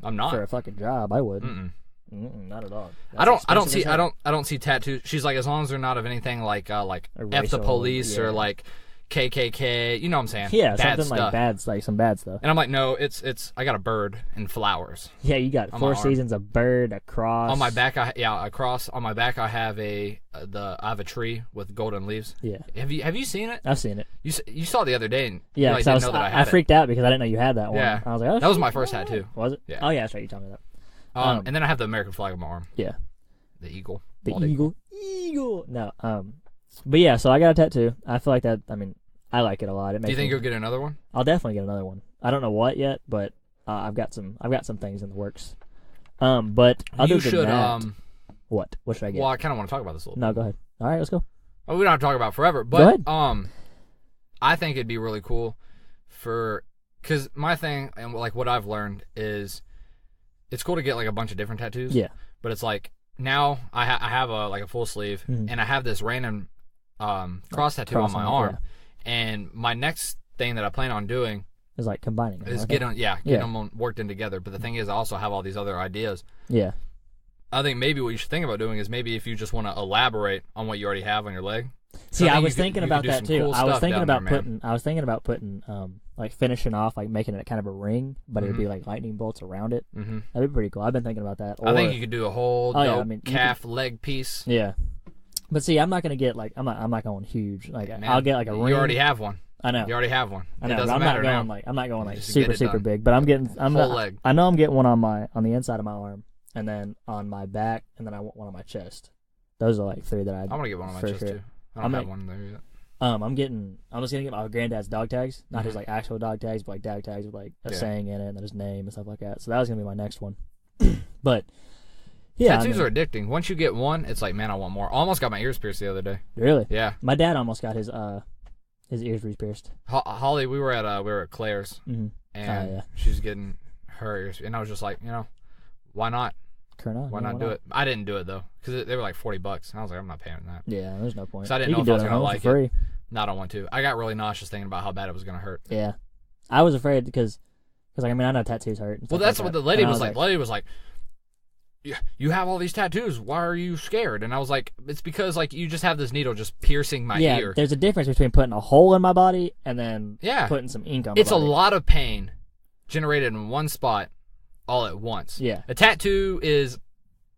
S1: I'm not
S2: for a fucking job. I wouldn't. Not at all. I
S1: don't see tattoos. She's like, as long as they're not of anything like F the police or like KKK, you know what I'm saying?
S2: Yeah,
S1: bad
S2: something
S1: stuff.
S2: like bad, like some bad stuff.
S1: And I'm like, no, it's. I got a bird and flowers.
S2: Yeah, you got 4 seasons, a bird, a cross.
S1: On my back, a cross. On my back, I have I have a tree with golden leaves.
S2: Yeah.
S1: Have you seen it?
S2: I've seen it.
S1: You saw it the other day, and
S2: yeah,
S1: you didn't know that I had
S2: I freaked out because I didn't know you had that one.
S1: Yeah.
S2: I was like, oh,
S1: that was my first tattoo.
S2: Was it?
S1: Yeah.
S2: Oh yeah, that's right. You told me that.
S1: And then I have the American flag on my arm.
S2: Yeah.
S1: The eagle.
S2: The
S1: Bald
S2: eagle. No. But yeah, so I got a tattoo. I feel like that. I mean, I like it a lot.
S1: Do you think you'll get another one?
S2: I'll definitely get another one. I don't know what yet, but I've got some things in the works. But other than that, what should I get?
S1: Well, I kind of want to talk about this a little.
S2: No, go ahead. All right, let's go.
S1: Well, we don't have to talk about it forever, but
S2: go ahead.
S1: I think it'd be really cool because my thing and like what I've learned is it's cool to get like a bunch of different tattoos.
S2: Yeah.
S1: But it's like now I have a full sleeve and I have this random cross tattoo on my arm, and my next thing that I plan on doing
S2: is like combining them.
S1: Is get them worked in together. But the thing is, I also have all these other ideas.
S2: Yeah.
S1: I think maybe what you should think about doing is maybe if you just want to elaborate on what you already have on your leg.
S2: See, I was thinking about that too. I was thinking about putting like finishing off, like making it kind of a ring, but it'd be like lightning bolts around it. Mm-hmm. That'd be pretty cool. I've been thinking about that.
S1: I think you could do a whole calf leg piece.
S2: Yeah. But see, I'm not gonna get like I'm not going huge. Like man, I'll get like a ring.
S1: You already have one.
S2: I know.
S1: You already have one.
S2: I know.
S1: It doesn't
S2: matter
S1: now.
S2: I'm not going like super big, but I'm getting leg. I know I'm getting one on the inside of my arm, and then on my back, and then I want one on my chest. Those are like three that I want
S1: to get one on my chest too. I don't have one there yet.
S2: I'm just gonna get my granddad's dog tags, not his like actual dog tags, but like dog tags with like a saying in it and then his name and stuff like that. So that was gonna be my next one. But yeah,
S1: tattoos are addicting. Once you get one, it's like, man, I want more. I almost got my ears pierced the other day.
S2: Really?
S1: Yeah.
S2: My dad almost got his ears re-pierced.
S1: Holly, we were at Claire's, and she was getting her ears, and I was just like, why not? Why not do it? I didn't do it though, because they were like $40, and I was like, I'm not paying that.
S2: Yeah, there's no point.
S1: So I didn't know if I was gonna like it. No, I don't want to. I got really nauseous thinking about how bad it was gonna hurt.
S2: Yeah, I was afraid because like I know tattoos hurt.
S1: Well, that's what the lady was like. The lady was like, "Yeah, you have all these tattoos. Why are you scared?" And I was like, "It's because like you just have this needle just piercing my ear."
S2: Yeah, there's a difference between putting a hole in my body and then putting some ink on my body.
S1: It's a lot of pain generated in one spot all at once.
S2: Yeah,
S1: a tattoo is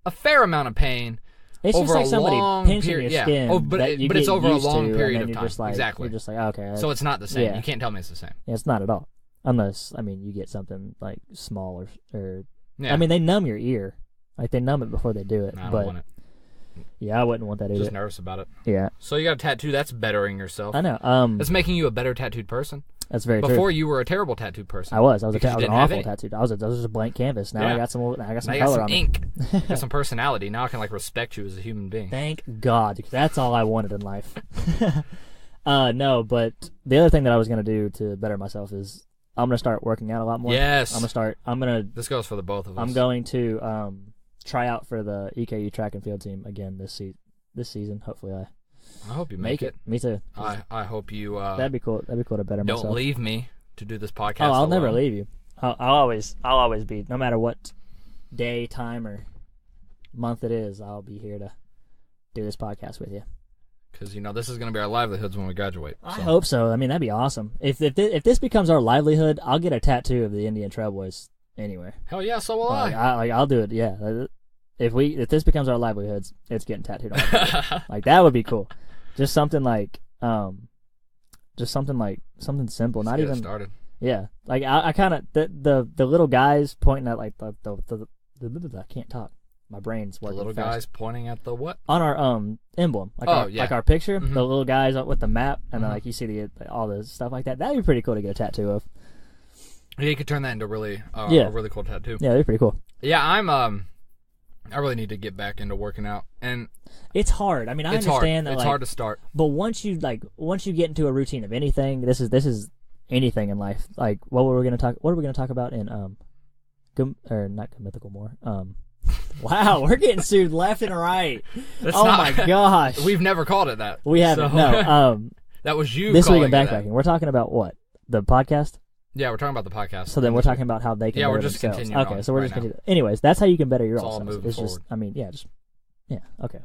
S1: a fair amount of pain.
S2: It's
S1: over
S2: just like
S1: a
S2: somebody
S1: long
S2: pinching
S1: period.
S2: your skin.
S1: But it's over a long period of time.
S2: Just
S1: exactly.
S2: You're just like, okay.
S1: So it's not the same. You can't tell me it's the same.
S2: Yeah, it's not at all. Unless, you get something like small or they numb your ear. Like they numb it before they do it.
S1: I don't want it.
S2: Yeah, I wouldn't want that either.
S1: Just nervous about it.
S2: Yeah.
S1: So you got a tattoo. That's bettering yourself.
S2: I know.
S1: That's making you a better tattooed person.
S2: That's very
S1: true. Before
S2: true.
S1: you were a terrible tattooed person.
S2: I was an awful tattooed. I was just a blank canvas. Now I got some color on
S1: ink. Got some personality. Now I can respect you as a human being.
S2: Thank God, because that's all I wanted in life. No, but the other thing that I was gonna do to better myself is I'm gonna start working out a lot more.
S1: Yes.
S2: This
S1: goes for the both of us.
S2: I'm going to try out for the EKU track and field team again this season. Hopefully
S1: I hope you make it.
S2: Me too.
S1: I hope you.
S2: That'd be cool. That'd be cool to better myself.
S1: Don't leave me to do this podcast.
S2: Oh, I'll never leave you. I'll always be, no matter what day, time, or month it is. I'll be here to do this podcast with you.
S1: Because this is going to be our livelihoods when we graduate.
S2: So. I hope so. That'd be awesome. If this becomes our livelihood, I'll get a tattoo of the Indian Trailboys anywhere.
S1: Hell yeah, so will I.
S2: I'll do it. Yeah. If this becomes our livelihoods, it's getting tattooed on my body. That would be cool. Just something something simple.
S1: Let's
S2: not
S1: get
S2: even
S1: started.
S2: Yeah, I kind of the little guys pointing at the I can't talk. My brain's working.
S1: The little
S2: fast.
S1: guys pointing at the what?
S2: On our emblem, like our picture.
S1: Mm-hmm.
S2: The little guys with the map, and then you see all the stuff like that. That'd be pretty cool to get a tattoo of.
S1: Yeah, you could turn that into a really cool tattoo.
S2: Yeah, that'd be pretty cool.
S1: Yeah, I really need to get back into working out, and
S2: it's hard. I understand that
S1: it's hard to start,
S2: but once you get into a routine of anything, this is anything in life. Like what are we going to talk about in not mythical more. Wow, we're getting sued left and right. My gosh,
S1: we've never called it that.
S2: We haven't. So, no,
S1: that was you.
S2: This week in backpacking, we're talking about what, the podcast.
S1: Yeah, we're talking about the podcast.
S2: So then we're talking about how they can. Yeah,
S1: we're just
S2: themselves.
S1: continuing.
S2: Okay, so we're just continuing. Anyways, that's how you can better yourself.
S1: It's all moving forward.
S2: Okay.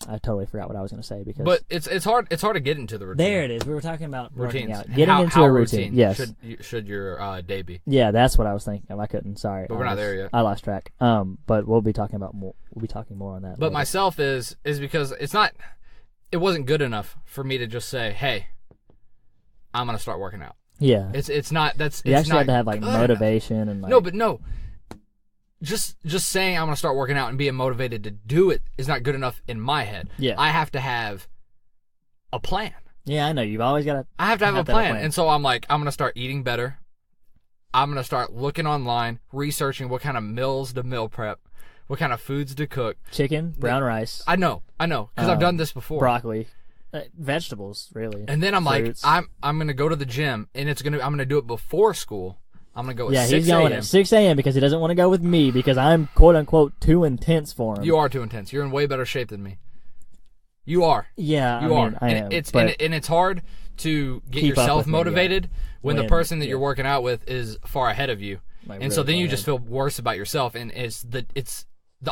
S2: I totally forgot what I was going to say because.
S1: But it's hard to get into the routine.
S2: There it is. We were talking about
S1: routines.
S2: Out. Getting into a routine. Yes.
S1: Should your day be?
S2: Yeah, that's what I was thinking. I couldn't. Sorry.
S1: But we're not there yet.
S2: I lost track. But we'll be talking about more. We'll be talking more on that.
S1: But
S2: later.
S1: myself is because it wasn't good enough for me to just say, hey, I'm going to start working out.
S2: Yeah,
S1: it's not. That's
S2: you
S1: it's
S2: actually
S1: not
S2: have to have motivation and
S1: No. just saying I'm gonna start working out and being motivated to do it is not good enough in my head.
S2: Yeah.
S1: I have to have a plan.
S2: Yeah, I know. You've always got to.
S1: I have to have a plan. And so I'm like, I'm gonna start eating better. I'm gonna start looking online, researching what kind of meals to meal prep, what kind of foods to cook.
S2: Chicken, brown rice.
S1: I know, because I've done this before.
S2: Broccoli, vegetables, really.
S1: And then I'm
S2: Fruits.
S1: like, I'm gonna go to the gym, and I'm gonna do it before school. I'm gonna go at 6
S2: he's going
S1: a.m.
S2: at 6 a.m. because he doesn't want to go with me because I'm quote unquote too intense for him.
S1: You are too intense. You're in way better shape than me. You are.
S2: Yeah,
S1: you are.
S2: I am.
S1: And it's hard to get yourself motivated when the person that you're working out with is far ahead of you, and so then you just feel worse about yourself, and it's the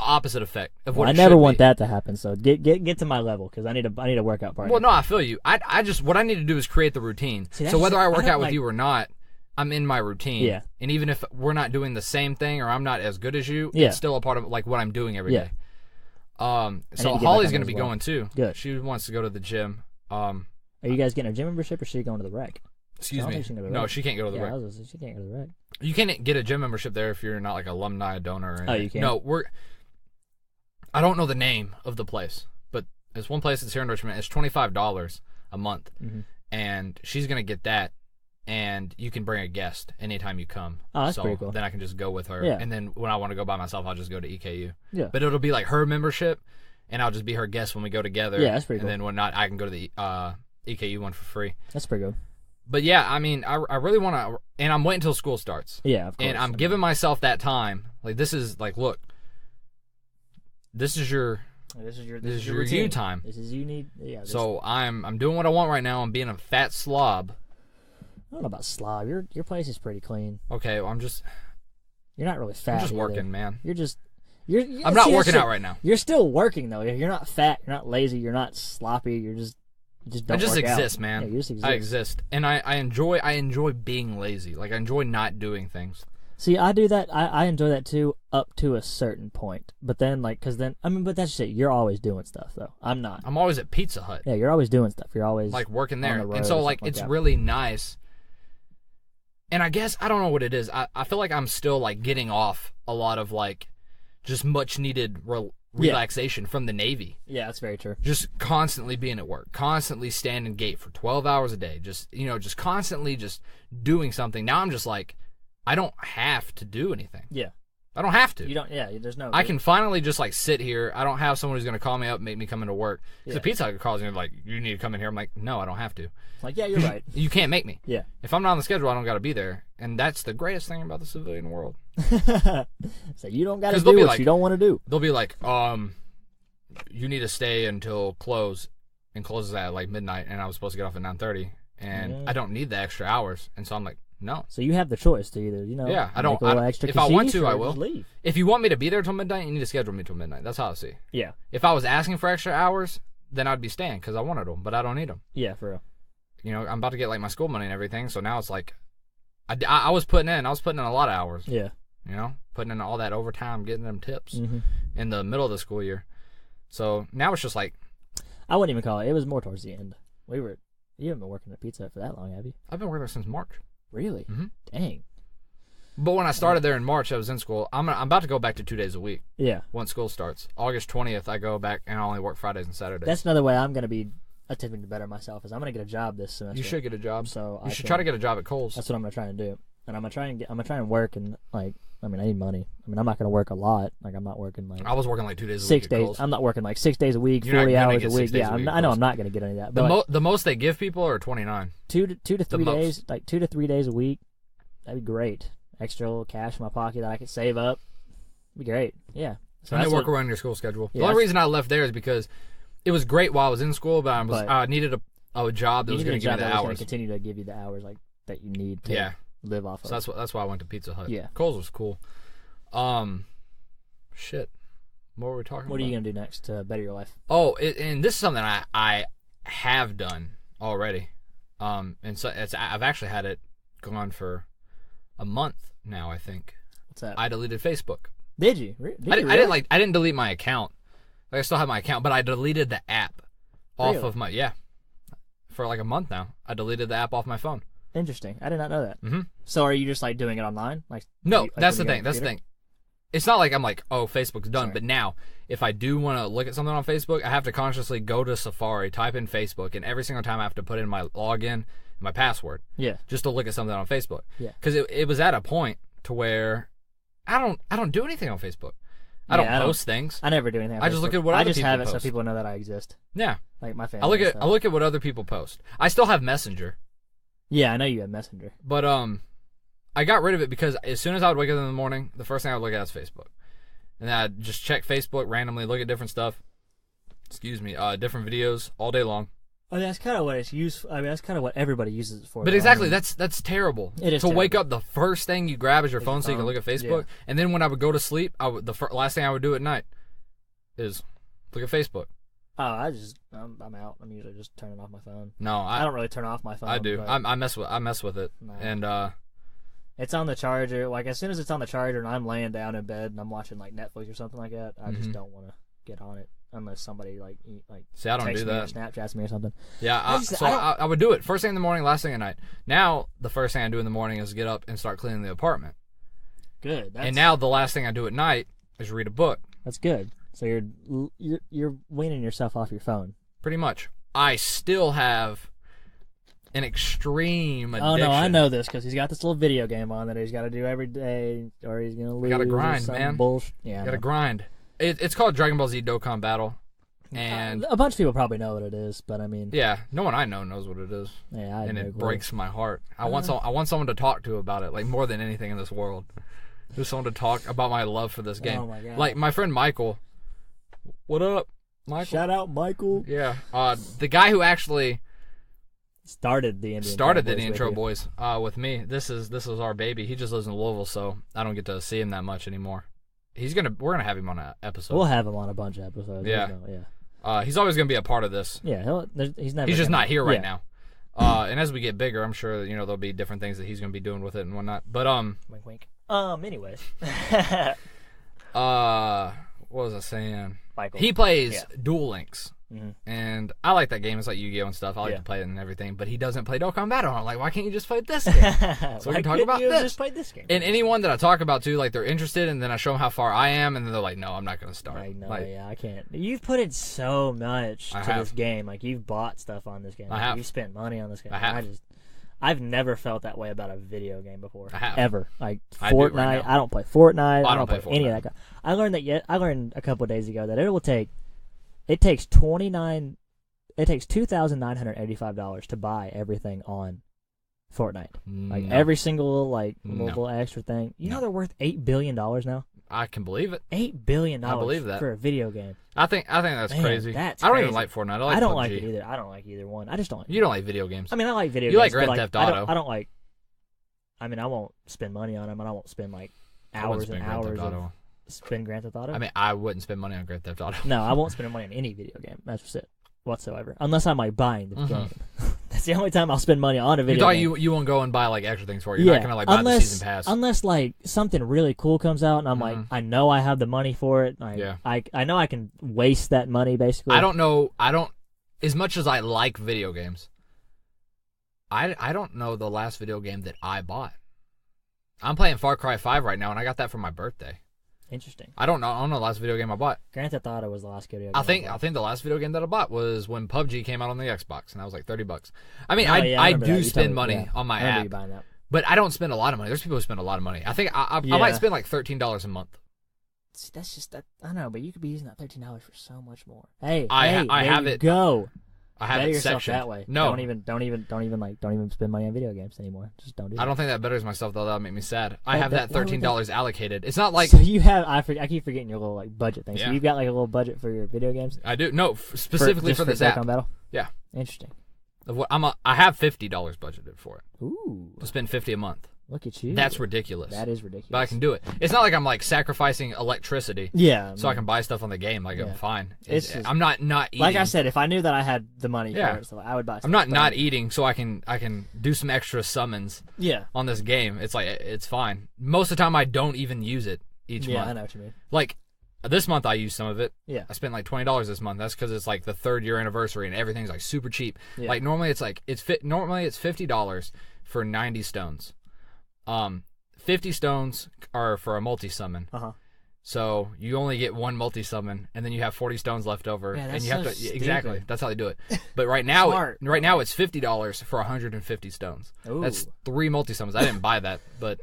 S1: opposite effect of what.
S2: I never want that to happen. So get to my level because I need a workout partner.
S1: Well, no, I feel you. I just what I need to do is create the routine. So whether I work out with you or not, I'm in my routine.
S2: Yeah.
S1: And even if we're not doing the same thing or I'm not as good as you,
S2: yeah.
S1: it's still a part of like what I'm doing every day. So
S2: Holly's
S1: going to be going too.
S2: Good.
S1: She wants to go to the gym.
S2: Are you guys getting a gym membership or is she going to the rec?
S1: Excuse me. No, she can't go to the rec.
S2: She can't go to the rec.
S1: You can't get a gym membership there if you're not like an alumni donor. Or anything.
S2: Oh, you can't?
S1: No, I don't know the name of the place, but there's one place that's here in Richmond. It's $25 a month, and she's going to get that. And you can bring a guest anytime you come.
S2: Oh, that's pretty cool.
S1: Then I can just go with her.
S2: Yeah.
S1: And then when I want to go by myself, I'll just go to EKU.
S2: Yeah.
S1: But it'll be like her membership, and I'll just be her guest when we go together.
S2: Yeah, that's pretty cool.
S1: And then when not, I can go to the EKU one for free.
S2: That's pretty good.
S1: But yeah, I mean, I really want to, and I'm waiting until school starts.
S2: Yeah, of course.
S1: And I'm giving myself that time. Like, this is like, look, this is your you time.
S2: This is you need. Yeah.
S1: So I'm doing what I want right now. I'm being a fat slob.
S2: I don't know about slob. Your place is pretty clean.
S1: Okay, well,
S2: You're not really fat.
S1: I'm just
S2: either.
S1: working, man.
S2: I'm
S1: not working out right now.
S2: You're still working though. You're not fat. You're not lazy. You're not sloppy. You just don't.
S1: I just
S2: work
S1: exist,
S2: out.
S1: man.
S2: Yeah, you just exist.
S1: I exist, and I enjoy being lazy. Like I enjoy not doing things.
S2: See, I do that. I enjoy that too, up to a certain point. But then, but that's just it. You're always doing stuff though. I'm not.
S1: I'm always at Pizza Hut.
S2: Yeah, you're always doing stuff. You're always
S1: like working there,
S2: on the road
S1: and so like it's
S2: that.
S1: really nice. And I guess I don't know what it is. I feel like I'm still like getting off a lot of like just much needed relaxation from the Navy.
S2: Yeah, that's very true.
S1: Just constantly being at work, constantly standing gate for 12 hours a day, just constantly just doing something. Now I'm just like, I don't have to do anything.
S2: Yeah.
S1: I don't have to.
S2: You don't. Yeah. There's no.
S1: I can finally just like sit here. I don't have someone who's gonna call me up, and make me come into work. Because the Pizza Hut calls me like, you need to come in here. I'm like, no, I don't have to.
S2: It's like, yeah, you're right.
S1: You can't make me.
S2: Yeah.
S1: If I'm not on the schedule, I don't got to be there, and that's the greatest thing about the civilian world.
S2: So you don't got to do what you don't want to do.
S1: They'll be like, you need to stay until close, and closes at like midnight, and I was supposed to get off at 9:30, and I don't need the extra hours, and so I'm like, no.
S2: So you have the choice to either,
S1: yeah, I don't. If I want to, I will. Leave. If you want me to be there till midnight, you need to schedule me till midnight. That's how I see.
S2: Yeah.
S1: If I was asking for extra hours, then I'd be staying because I wanted them, but I don't need them.
S2: Yeah, for real.
S1: I'm about to get like my school money and everything, so now it's like, I was putting in a lot of hours.
S2: Yeah.
S1: Putting in all that overtime, getting them tips in the middle of the school year. So now it's just like,
S2: I wouldn't even call it. It was more towards the end. You haven't been working at Pizza Hut for that long, have you?
S1: I've been working there since March.
S2: Really?
S1: Mm-hmm.
S2: Dang.
S1: But when I started there in March, I was in school. I'm about to go back to 2 days a week.
S2: Yeah.
S1: Once school starts. August 20th, I go back and I only work Fridays and Saturdays.
S2: That's another way I'm going to be attempting to better myself is I'm going to get a job this semester.
S1: You should get a job.
S2: So
S1: you should try to get a job at Kohl's.
S2: That's what I'm going to try and do. And I'm going to try and work and I need money. I'm not going to work a lot. Like I'm not working like
S1: I was working like 2 days a week.
S2: 6 days. I'm not working like 6 days a week, 40 hours a week. Yeah, I know I'm not going to get any of that. But
S1: the most they give people are 29.
S2: 2 to 3 days, like 2 to 3 days a week. That'd be great. Extra little cash in my pocket that I could save up. It'd be great. Yeah.
S1: So and they work around your school schedule. The only reason I left there is because it was great while I was in school, but I needed a job that was going to give me the hours.
S2: Going to continue to give you the hours like that you need to live off of.
S1: So that's why I went to Pizza Hut.
S2: Yeah.
S1: Kohl's was cool. Shit. What were we talking about?
S2: What are you going to do next to better your life?
S1: Oh, and this is something I have done already. And so I've actually had it going on a month now, I think.
S2: What's that?
S1: I deleted Facebook.
S2: Did you?
S1: I didn't delete my account. Like, I still have my account, but I deleted the app off of my for like a month now. I deleted the app off my phone. Interesting.
S2: I did not know that.
S1: Mm-hmm.
S2: So are you just like doing it online?
S1: No, that's the thing. That's the thing. it's not like I'm like, oh, Facebook's done.
S2: Sorry.
S1: But now, if I do want to look at something on Facebook, I have to consciously go to Safari, type in Facebook, and every single time I have to put in my login and my password.
S2: Yeah.
S1: Just to look at something on Facebook.
S2: Yeah.
S1: Because it was at a point to where I don't do anything on Facebook. I don't post things.
S2: I never do anything on Facebook.
S1: I just look at what other people post.
S2: I just have it so people know that I exist.
S1: Yeah.
S2: Like my family.
S1: I look at what other people post. I still have Messenger.
S2: Yeah, I know you have Messenger.
S1: But I got rid of it because as soon as I would wake up in the morning, the first thing I would look at is Facebook. And then I'd just check Facebook randomly, look at different stuff. Different videos all day long.
S2: I mean, that's kind of what it's used. I mean, that's kind of what everybody uses it for.
S1: But exactly, that's terrible.
S2: It is
S1: to
S2: terrible.
S1: Wake up, the first thing you grab is your phone so you can look at Facebook. Yeah. And then when I would go to sleep, last thing I would do at night is look at Facebook.
S2: Oh, I'm out. I'm usually just turning off my phone.
S1: No,
S2: I don't really turn off my phone.
S1: I do. I mess with it,
S2: no.
S1: and
S2: it's on the charger. Like as soon as it's on the charger and I'm laying down in bed and I'm watching like Netflix or something like that, I just don't want to get on it unless somebody like
S1: see, I don't do that.
S2: Or Snapchats me or something.
S1: Yeah, I would do it first thing in the morning, last thing at night. Now the first thing I do in the morning is get up and start cleaning the apartment.
S2: Good.
S1: And now the last thing I do at night is read a book.
S2: That's good. So you're weaning yourself off your phone.
S1: Pretty much. I still have an extreme addiction.
S2: Oh no, I know this because he's got this little video game on that he's got to do every day, or he's gonna lose.
S1: Got to grind, man.
S2: Bullshit. Yeah,
S1: got to grind. It's called Dragon Ball Z Dokkan Battle, and
S2: a bunch of people probably know what it is, but I mean,
S1: yeah, no one I know knows what it is.
S2: Yeah,
S1: and it breaks my heart. I want someone to talk to about it, like more than anything in this world. Just someone to talk about my love for this game.
S2: Oh my God.
S1: Like my friend Michael. What up, Michael?
S2: Shout out, Michael.
S1: Yeah, the guy who actually
S2: started the Indian
S1: Trail Boys with me. This is our baby. He just lives in Louisville, so I don't get to see him that much anymore. We're gonna have him on an episode.
S2: We'll have him on a bunch of episodes.
S1: Yeah, he's always gonna be a part of this.
S2: Yeah, he's
S1: just not here right now. And as we get bigger, I'm sure there'll be different things that he's gonna be doing with it and whatnot. But
S2: wink, wink. Anyways,
S1: what was I saying?
S2: Michael.
S1: He plays Duel Links.
S2: Mm-hmm.
S1: And I like that game. It's like Yu-Gi-Oh! And stuff. I like to play it and everything. But he doesn't play Dokkan Battle. I'm like, why can't you just play this game? So we can talk about this.
S2: Just play this game.
S1: And anyone that I talk about too, like they're interested, and then I show them how far I am, and then they're like, no, I'm not going to start.
S2: I can't. You've put in so much to this game. Like you've bought stuff on this game.
S1: I have.
S2: You've spent money on this game.
S1: I have.
S2: I've never felt that way about a video game before.
S1: I have.
S2: Ever. Like
S1: I do
S2: Fortnite.
S1: right now.
S2: I don't play Fortnite.
S1: I don't play
S2: any of that. I learned a couple of days ago that it takes $2,985 to buy everything on Fortnite. Like every single little extra thing. You know they're worth $8 billion now?
S1: I can believe it.
S2: $8 billion
S1: I believe that.
S2: for a video game.
S1: I think that's crazy.
S2: I
S1: don't even like Fortnite.
S2: I don't
S1: PUBG.
S2: like it either. I don't like either one. I just don't like
S1: You don't like video games.
S2: I mean, I like video games.
S1: You like Grand Theft Auto.
S2: I don't like... I mean, I won't spend money on them, and I won't spend hours and hours of... Spend Grand Theft Auto?
S1: I mean, I wouldn't spend money on Grand Theft Auto.
S2: No, I won't spend money on any video game. That's just it. Whatsoever. Unless I'm buying the game. That's the only time I'll spend money on a video game.
S1: You won't go and buy extra things for it. You're not gonna buy the season pass.
S2: Unless something really cool comes out and I'm like, I know I have the money for it. I know I can waste that money basically.
S1: I don't know. As much as I like video games, I don't know the last video game that I bought. I'm playing Far Cry 5 right now, and I got that for my birthday.
S2: Interesting.
S1: I don't know the last video game I bought.
S2: Grand Theft Auto was the last video game
S1: I think the last video game that I bought was when PUBG came out on the Xbox, and that was like $30. I mean,
S2: I
S1: do spend money on my app, but I don't spend a lot of money. There's people who spend a lot of money. I think I might spend like $13 a month.
S2: See, that's just that. I know, but you could be using that $13 for so much more. Hey,
S1: I
S2: there
S1: have
S2: you
S1: it.
S2: Go.
S1: I have
S2: Better
S1: it
S2: yourself
S1: sectioned.
S2: that way.
S1: No,
S2: don't even spend money on video games anymore. Just don't do that.
S1: I don't think that betters myself though. That'll make me sad. I have that $13 allocated. It's not like
S2: so you have. I keep forgetting your little budget thing.
S1: Yeah.
S2: So you've got a little budget for your video games.
S1: I do. No, specifically for this app.
S2: Battle?
S1: Yeah.
S2: Interesting.
S1: I have $50 budgeted for it.
S2: Ooh.
S1: To spend $50 a month.
S2: Look at you.
S1: That's ridiculous.
S2: That is ridiculous.
S1: But I can do it. It's not like I'm sacrificing electricity.
S2: Yeah.
S1: So I can buy stuff on the game. I'm fine. I'm not eating.
S2: Like I said, if I knew that I had the money for it, so I would buy stuff.
S1: I'm not eating so I can do some extra summons on this game. It's like it's fine. Most of the time I don't even use it each month.
S2: Yeah, I know what you mean.
S1: Like this month I used some of it.
S2: Yeah.
S1: I spent like $20 this month. That's because it's like the 3rd year anniversary and everything's like super cheap. Yeah. Like normally it's $50 for 90 stones. 50 stones are for a multi-summon. So you only get one multi-summon, and then you have 40 stones left over,
S2: Yeah, that's
S1: and you
S2: so
S1: have to
S2: stupid.
S1: exactly. That's how they do it. But right now,
S2: Smart.
S1: it's $50 for 150 stones.
S2: Ooh.
S1: That's 3 multi-summons. I didn't buy that, but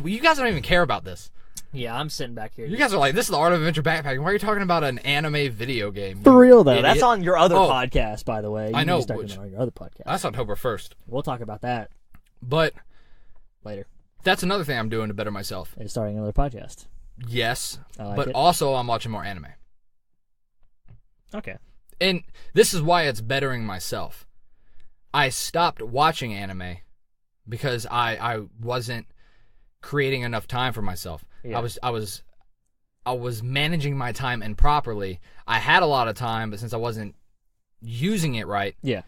S1: you guys don't even care about this.
S2: Yeah, I'm sitting back here.
S1: You guys are like, this is the Art of Adventure backpacking. Why are you talking about an anime video game?
S2: For real though,
S1: idiot?
S2: that's on your other podcast, by the way.
S1: I know,
S2: You start doing it on your other podcast.
S1: That's October 1st.
S2: We'll talk about that
S1: But
S2: later.
S1: that's another thing I'm doing to better myself.
S2: It's starting another podcast.
S1: Yes,
S2: I like
S1: but
S2: it.
S1: also I'm watching more anime.
S2: Okay.
S1: And this is why it's bettering myself. I stopped watching anime because I wasn't creating enough time for myself.
S2: Yeah.
S1: I was managing my time improperly. I had a lot of time, but since I wasn't using it right,
S2: Yeah.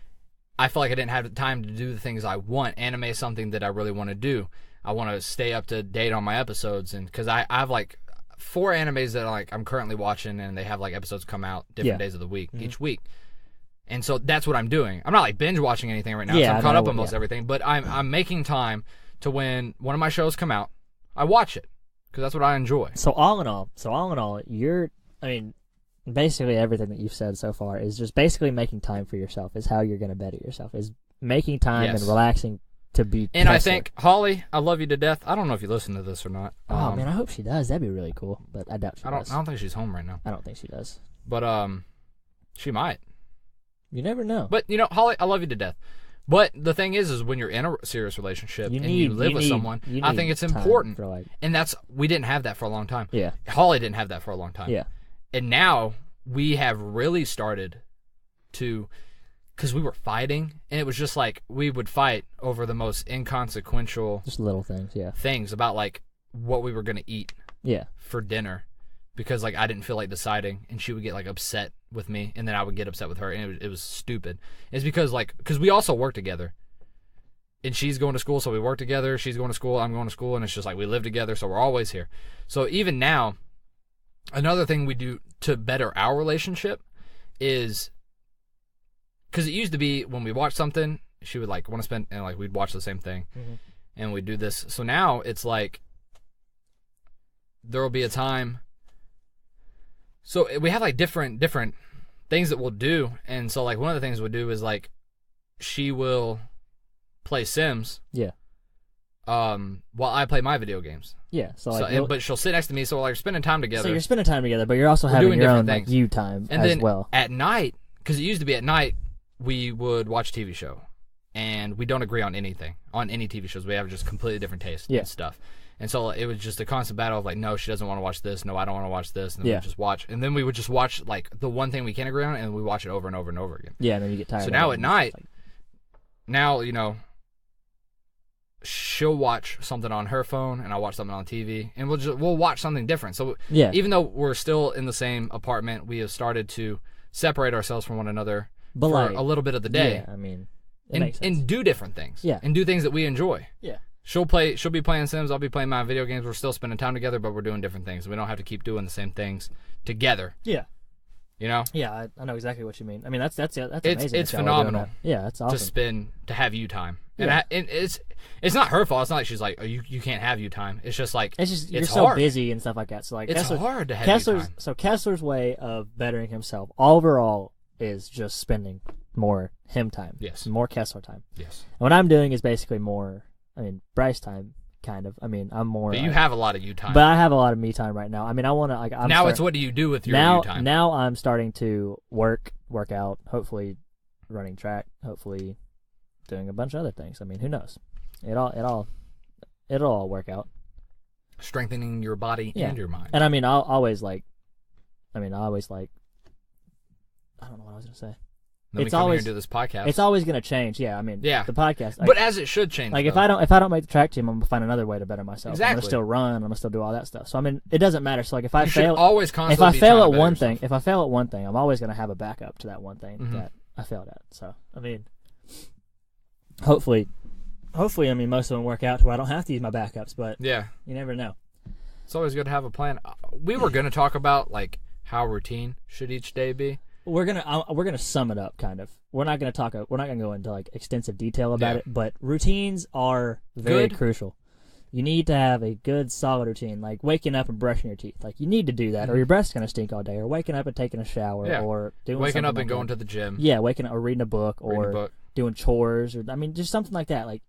S1: I felt like I didn't have the time to do the things I want. Anime is something that I really want to do. I want to stay up to date on my episodes, and because I have like 4 animes that I'm currently watching, and they have like episodes come out different days of the week, each week. And so that's what I'm doing. I'm not like binge watching anything right now.
S2: Yeah,
S1: so I'm caught up on
S2: yeah.
S1: most everything, but I'm making time to when one of my shows come out, I watch it because that's what I enjoy.
S2: So all in all, basically everything that you've said so far is just basically making time for yourself is how you're going to better yourself, is making time
S1: Yes.
S2: and relaxing to be
S1: And I
S2: Kessler.
S1: think, Holly, I love you to death. I don't know if you listen to this or not.
S2: Oh man, I hope she does. That'd be really cool, but I doubt she does.
S1: I don't think she's home right now.
S2: I don't think she does.
S1: But she might.
S2: You never know.
S1: But Holly, I love you to death. But the thing is when you're in a serious relationship and you live with someone, I think it's important.
S2: For
S1: And we didn't have that for a long time.
S2: Yeah.
S1: Holly didn't have that for a long time.
S2: Yeah.
S1: And now we have really started to, because we were fighting, and it was just like we would fight over the most inconsequential
S2: Just little things, yeah.
S1: things about like what we were going to eat
S2: Yeah.
S1: for dinner, because like I didn't feel like deciding, and she would get like upset with me, and then I would get upset with her, and it was stupid. It's because we also work together, and she's going to school, so we work together. She's going to school, I'm going to school, and it's just like we live together, so we're always here. So even now, another thing we do to better our relationship is, because it used to be when we watch something, she would like want to spend, and like we'd watch the same thing, and we'd do this. So now it's like there will be a time. So we have like different things that we'll do, and so like one of the things we'll do is like she will play Sims,
S2: Yeah.
S1: while I play my video games.
S2: Yeah. So
S1: but she'll sit next to me, so we're like spending time together.
S2: So you're spending time together, but you're also
S1: We're
S2: having
S1: doing
S2: your own
S1: different
S2: like
S1: things.
S2: you time
S1: And
S2: as
S1: then
S2: well.
S1: at night, because it used to be at night, we would watch a TV show, and we don't agree on anything on any TV shows. We have just completely different tastes
S2: Yeah.
S1: and stuff. And so it was just a constant battle of like, no, she doesn't want to watch this. No, I don't want to watch this. And then
S2: Yeah.
S1: we just watch. And then we would just watch like the one thing we can agree on, and we watch it over and over and over again.
S2: Yeah, and then you get tired.
S1: So
S2: of
S1: now
S2: it,
S1: at
S2: and it's
S1: night,
S2: like-
S1: now, she'll watch something on her phone, and I'll watch something on TV, and we'll watch something different. So
S2: yeah,
S1: even though we're still in the same apartment, we have started to separate ourselves from one another
S2: but
S1: for
S2: like,
S1: a little bit of the day,
S2: Yeah, I mean, it makes sense.
S1: and do different things.
S2: Yeah.
S1: And do things that we enjoy.
S2: Yeah.
S1: She'll be playing Sims, I'll be playing my video games. We're still spending time together, but we're doing different things. We don't have to keep doing the same things together.
S2: Yeah.
S1: You know?
S2: Yeah, I know exactly what you mean. I mean, that's amazing.
S1: It's
S2: that y'all are doing
S1: phenomenal.
S2: that. Yeah, that's awesome.
S1: To have you time. And,
S2: Yeah.
S1: and it's not her fault. It's not like she's like, oh, you can't have you time. It's just like
S2: It's just you're
S1: it's
S2: so
S1: hard.
S2: busy and stuff like that. So like
S1: It's hard to have you time.
S2: So Kessler's way of bettering himself overall is just spending more him time.
S1: Yes.
S2: More Kessler time.
S1: Yes.
S2: And what I'm doing is basically more, Bryce time, kind of. I mean, I'm more.
S1: But you have a lot of you time.
S2: But I have a lot of me time right now. I mean, I want to like.
S1: It's what do you do with your
S2: now?
S1: you time?
S2: Now I'm starting to work out. Hopefully, running track. Hopefully, doing a bunch of other things. I mean, who knows? It'll all work out.
S1: Strengthening your body
S2: Yeah.
S1: and your mind.
S2: And I mean, I always like. I don't know what I was gonna say.
S1: Then
S2: it's
S1: we come
S2: always-
S1: here and do this podcast.
S2: It's always gonna change. Yeah, I mean,
S1: Yeah.
S2: the podcast. Like,
S1: but as it should change.
S2: like
S1: though.
S2: if I don't make the track team, I'm gonna find another way to better myself. I'm
S1: Exactly.
S2: gonna still run. I'm gonna still do all that stuff. So I mean, it doesn't matter. So like if I
S1: you should
S2: fail,
S1: always
S2: if
S1: constantly
S2: I
S1: be
S2: fail
S1: trying
S2: at
S1: to better
S2: one
S1: yourself.
S2: thing, if I fail at one thing, I'm always gonna have a backup to that one thing
S1: Mhm.
S2: that I failed at. So I mean, hopefully, I mean most of them work out to where I don't have to use my backups, but
S1: Yeah.
S2: you never know.
S1: It's always good to have a plan. We were going to talk about like how routine should each day be.
S2: We're gonna sum it up, kind of. We're not gonna go into like extensive detail about
S1: Yeah.
S2: it, but routines are very
S1: Good.
S2: crucial. You need to have a good, solid routine, like waking up and brushing your teeth. Like, you need to do that, or your breath's going to stink all day, or waking up and taking a shower, or doing
S1: waking up
S2: like
S1: and going to the gym.
S2: Yeah, waking up or reading a book, or doing chores, or just something like that. Like,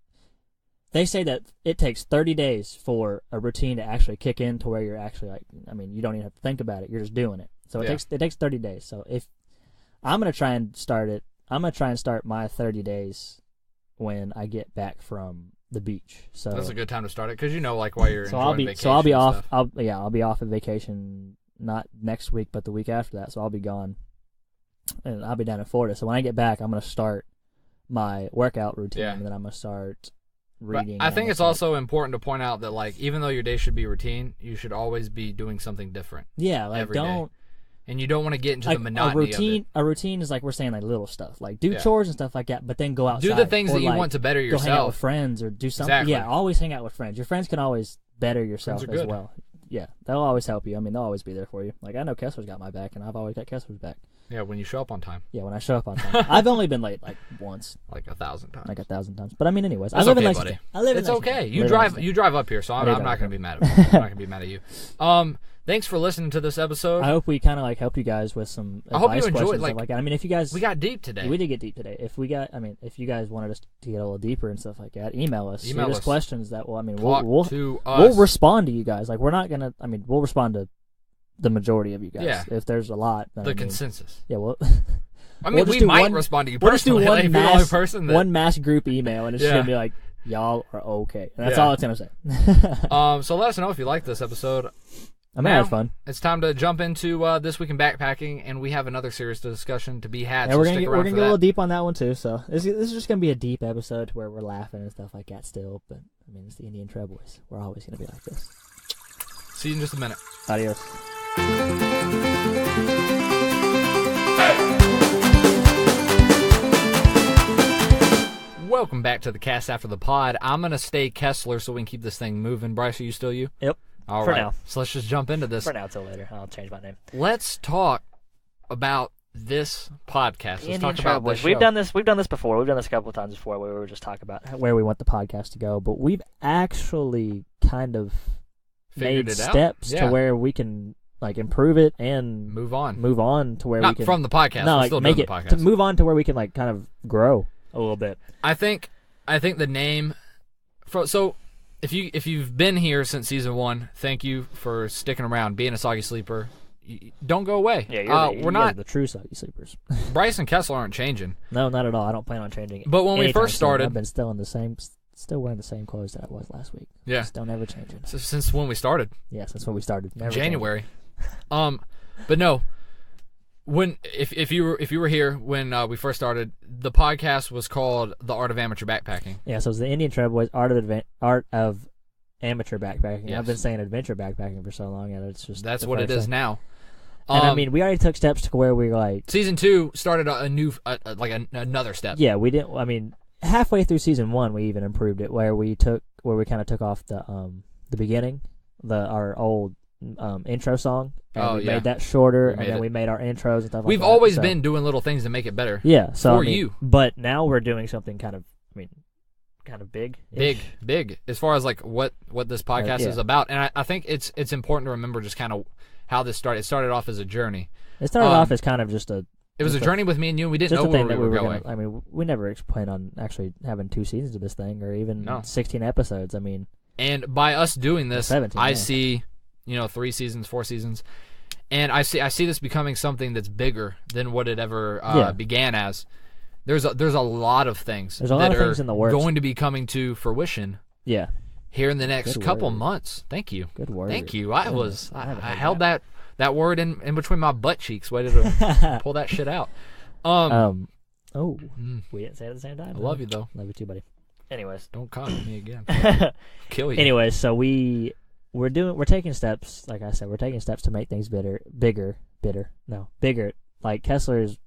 S2: they say that it takes 30 days for a routine to actually kick in to where you're actually like, you don't even have to think about it. You're just doing it. So it takes 30 days. So if I'm going to try and start it, I'm going to try and start my 30 days when I get back from the beach. So
S1: that's a good time to start it because while you're enjoying vacation.
S2: So I'll be off.
S1: Stuff.
S2: I'll be off at vacation not next week, but the week after that. So I'll be gone, and I'll be down in Florida. So when I get back, I'm going to start my workout routine, and then I'm going to start reading.
S1: But I think it's also important to point out that even though your day should be routine, you should always be doing something different.
S2: Yeah,
S1: every day. And you don't want to get into the monotony of it.
S2: A routine is we're saying little stuff, do chores and stuff like that, but then go outside.
S1: Do the things that you want to better yourself.
S2: Go hang out with friends or do something.
S1: Exactly.
S2: Yeah, always hang out with friends. Your friends can always better yourself as well. Yeah, they'll always help you. They'll always be there for you. I know Kessler's got my back, and I've always got Kessler's back.
S1: Yeah, when you show up on time.
S2: Yeah, when I show up on time. I've only been late once.
S1: 1,000 times.
S2: 1,000 times. But anyways,
S1: I
S2: live
S1: okay,
S2: in
S1: buddy.
S2: I live in
S1: It's okay. You drive up here, so I'm not going to be mad at you. I'm not going to be mad at you. Thanks for listening to this episode.
S2: I hope we kind of helped you guys with some advice.
S1: I hope you enjoyed
S2: stuff like that. If you guys,
S1: we got deep today.
S2: We did get deep today. If you guys wanted us to get a little deeper and stuff like that, email us. Shoot us questions that we'll respond to you guys. We're not gonna. We'll respond to the majority of you guys. Yeah. If there's a lot, then
S1: consensus.
S2: Yeah. Well.
S1: We might respond to you personally.
S2: We'll just do one mass group email, and it's just gonna be like, y'all are okay. And that's all it's gonna say.
S1: So let us know if you like this episode.
S2: I had fun.
S1: It's time to jump into This Week in Backpacking, and we have another serious discussion to be had.
S2: Yeah,
S1: so
S2: we're gonna get a little deep on that one too. So this is just gonna be a deep episode to where we're laughing and stuff like that still. But it's the Indian Trailboys. We're always gonna be like this.
S1: See you in just a minute.
S2: Adios.
S1: Welcome back to the cast after the pod. I'm gonna stay Kessler so we can keep this thing moving. Bryce, are you still you?
S2: Yep.
S1: All
S2: right.
S1: Now. So let's just jump into this.
S2: For now, till later. I'll change my name.
S1: Let's talk about this podcast. Let's talk about this show.
S2: We've done this before. We've done this a couple of times before where we were just talking about where we want the podcast to go. But we've actually kind of made steps to where we can improve it and
S1: move on
S2: to where
S1: not
S2: we can
S1: from the podcast.
S2: No,
S1: still
S2: make
S1: doing
S2: it
S1: the podcast.
S2: to move on to where we can kind of grow a little bit.
S1: I think the name. So if you've been here since season 1, thank you for sticking around, being a soggy sleeper. Don't go away.
S2: Yeah, we're not the true soggy sleepers.
S1: Bryce and Kessler aren't changing.
S2: No, not at all. I don't plan on changing it.
S1: But when we first started,
S2: I've been still wearing the same clothes that I was last week.
S1: Yeah,
S2: just don't ever change it.
S1: So since when we started?
S2: Yeah, since when we started. Never
S1: January. But no. If you were here when we first started, the podcast was called The Art of Amateur Backpacking.
S2: Yeah, so it's the Indian Trailboys Art of Amateur Backpacking.
S1: Yes.
S2: I've been saying adventure backpacking for so long, and it's just
S1: that's what it is now.
S2: And we already took steps to where we
S1: season 2 started a new another step.
S2: Yeah, we didn't. Halfway through season 1, we even improved it where we kind of took off the beginning, our old intro song, and we made that shorter, and then we made our intros and stuff.
S1: We've always been doing little things to make it better.
S2: Yeah, so
S1: for you.
S2: But now we're doing something kind of big.
S1: Big. As far as what this podcast is about, and I think it's important to remember just kind of how this started. It started off as a journey.
S2: It started off as kind of just a.
S1: It was a journey with me and you. We didn't know where we were going.
S2: We never planned on actually having 2 seasons of this thing, or even 16 episodes.
S1: And by us doing this,
S2: 17,
S1: I see, 3 seasons, 4 seasons, and I see this becoming something that's bigger than what it ever began as. There's a lot of things that are
S2: in the works.
S1: Going to be coming to fruition.
S2: Yeah.
S1: Here in the next couple months. Thank you.
S2: Good word.
S1: Thank you. I held that word in between my butt cheeks, waited to pull that shit out.
S2: We didn't say it at the same time.
S1: I love you though.
S2: Love you too, buddy. Anyways,
S1: don't comment me again. Kill you.
S2: Anyways, so we're taking steps. Like I said, we're taking steps to make things bigger. Like Kessler's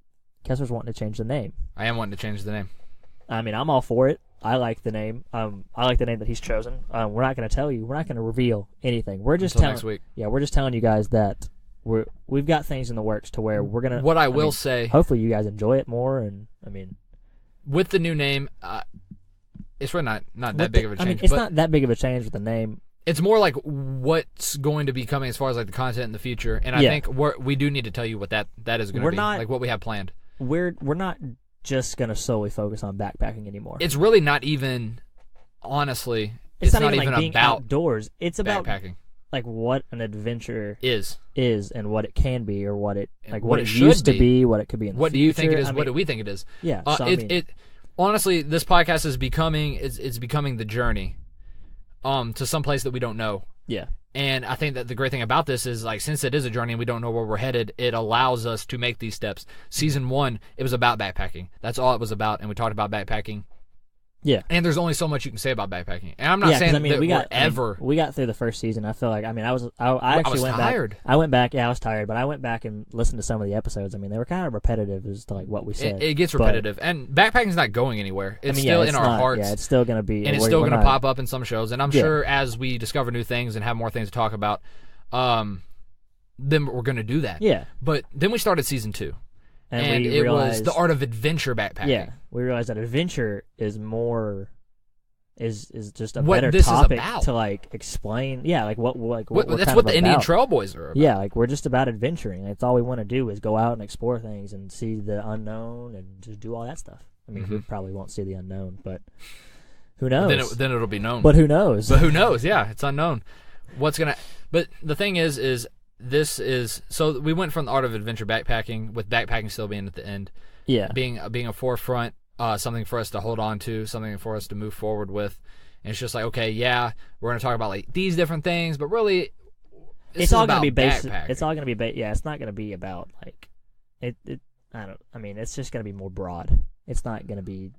S2: wanting to change the name.
S1: I am wanting to change the name.
S2: I'm all for it. I like the name. I like the name that he's chosen. We're not going to tell you. We're not going to reveal anything. We're just
S1: telling next week.
S2: Yeah, we're just telling you guys that we've got things in the works to where we're gonna.
S1: What I will say,
S2: hopefully you guys enjoy it more, and
S1: with the new name, it's really not that big of a change.
S2: I mean, it's not that big of a change with the name.
S1: It's more like what's going to be coming as far as like the content in the future, and I think we do need to tell you what that is going to be, like what we have planned.
S2: We're not just going to solely focus on backpacking anymore.
S1: It's really not even, honestly, it's not even
S2: like being
S1: about
S2: outdoors. It's about
S1: backpacking.
S2: Like what an adventure
S1: is
S2: and what it can be, or what it
S1: what
S2: it used to be, what it could be in the
S1: future. What do you think it is? What do we think it is?
S2: Yeah.
S1: Honestly, this podcast is becoming the journey to some place that we don't know.
S2: Yeah.
S1: And I think that the great thing about this is, like, since it is a journey and we don't know where we're headed, it allows us to make these steps. Season 1, it was about backpacking. That's all it was about, and we talked about backpacking.
S2: Yeah.
S1: And there's only so much you can say about backpacking. And I'm not saying that we
S2: got through the first season. I feel like, I actually went
S1: tired.
S2: Back. I went back. Yeah, I was tired, but I went back and listened to some of the episodes. I mean, they were kind of repetitive as to like what we said.
S1: It gets repetitive, and backpacking's not going anywhere. It's still in our hearts.
S2: Yeah, it's still going to be,
S1: and it's still going to pop up in some shows. And I'm sure as we discover new things and have more things to talk about, then we're going to do that.
S2: Yeah.
S1: But then we started season 2. And
S2: it
S1: was the art of adventure backpacking.
S2: Yeah, we realized that adventure is more is just a
S1: what
S2: better
S1: this
S2: topic
S1: is about.
S2: To like explain. Yeah, like what
S1: that's what the Indian Trailboys are about.
S2: Yeah, like we're just about adventuring. That's all we want to do is go out and explore things and see the unknown and just do all that stuff. I mean, we probably won't see the unknown, but who knows?
S1: Then it'll be known.
S2: But who knows?
S1: Yeah, it's unknown. But the thing is this is, so we went from the art of adventure backpacking, with backpacking still being at the end.
S2: Yeah.
S1: Being a forefront, something for us to hold on to, something for us to move forward with. And it's just like, okay, yeah, we're going to talk about like these different things, but really
S2: it's all going to be based. It's all going to be it's not going to be about like it's just going to be more broad. It's not going to be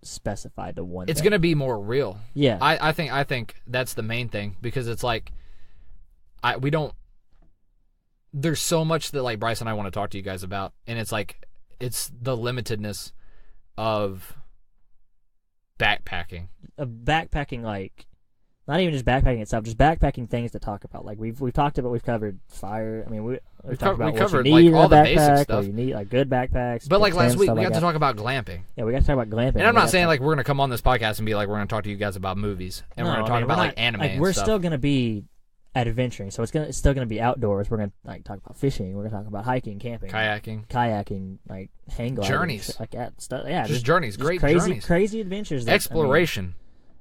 S2: specified to one.
S1: It's going to be more real.
S2: Yeah.
S1: I think that's the main thing, because it's like there's so much that like Bryce and I want to talk to you guys about, and it's like it's the limitedness of backpacking.
S2: Backpacking, like not even just backpacking itself, just backpacking things to talk about. Like we've covered fire. I mean, we talked about what you need like all the basic stuff. You need like good backpacks.
S1: But like last week, we got to talk about glamping.
S2: Yeah, we got to talk about glamping.
S1: And I'm not saying like we're gonna come on this podcast and be like we're gonna talk to you guys about movies and we're gonna talk about like anime. Like,
S2: we're
S1: and stuff.
S2: Still gonna be at adventuring, so it's still gonna be outdoors. We're gonna like talk about fishing. We're gonna talk about hiking, camping, kayaking, like hang gliding,
S1: journeys,
S2: like that stuff. Yeah,
S1: just journeys, great journeys,
S2: crazy adventures,
S1: exploration.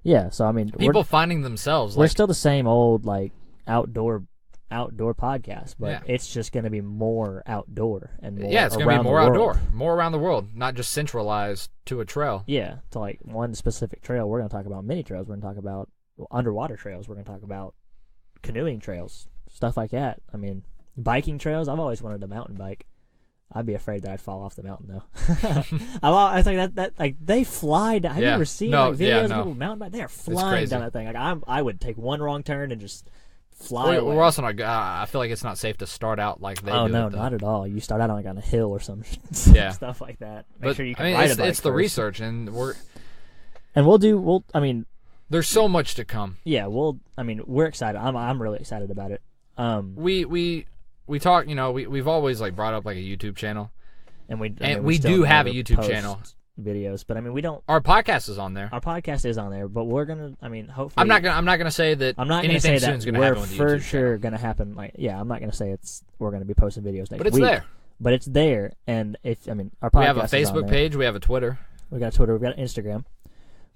S2: Yeah, so I mean,
S1: people finding themselves.
S2: We're still the same old like outdoor podcast, but it's just going to be more outdoor and more.
S1: Yeah, it's going to be more outdoor, more around the world, not just centralized to a trail.
S2: Yeah, to like one specific trail. We're going to talk about mini trails. We're going to talk about underwater trails. We're going to talk about canoeing trails, stuff like that. I mean, biking trails. I've always wanted to mountain bike. I'd be afraid that I'd fall off the mountain though. I think that like they fly down. Have you ever seen videos of people mountain bike? They're flying down that thing. Like I would take one wrong turn and just fly away.
S1: We're also not. I feel like it's not safe to start out like they do.
S2: Oh no, not at all. You start out on a hill or some stuff like that. Make sure you can ride a bike
S1: it's the research, and there's so much to come.
S2: Yeah, we're excited. I'm really excited about it.
S1: We talk, we've always like brought up like a YouTube channel,
S2: and we
S1: do have a YouTube channel,
S2: videos, but I mean we don't.
S1: Our podcast is on there.
S2: Our podcast is on there, but we're gonna. I mean, hopefully,
S1: I'm not gonna say that. I'm not gonna say that soon's gonna happen with the YouTube
S2: for sure gonna happen. Like, yeah, I'm not gonna say we're gonna be posting videos next week.
S1: But it's there.
S2: But it's there, and our podcast.
S1: We have a Facebook page. We have a Twitter.
S2: We got Twitter. We've got Instagram.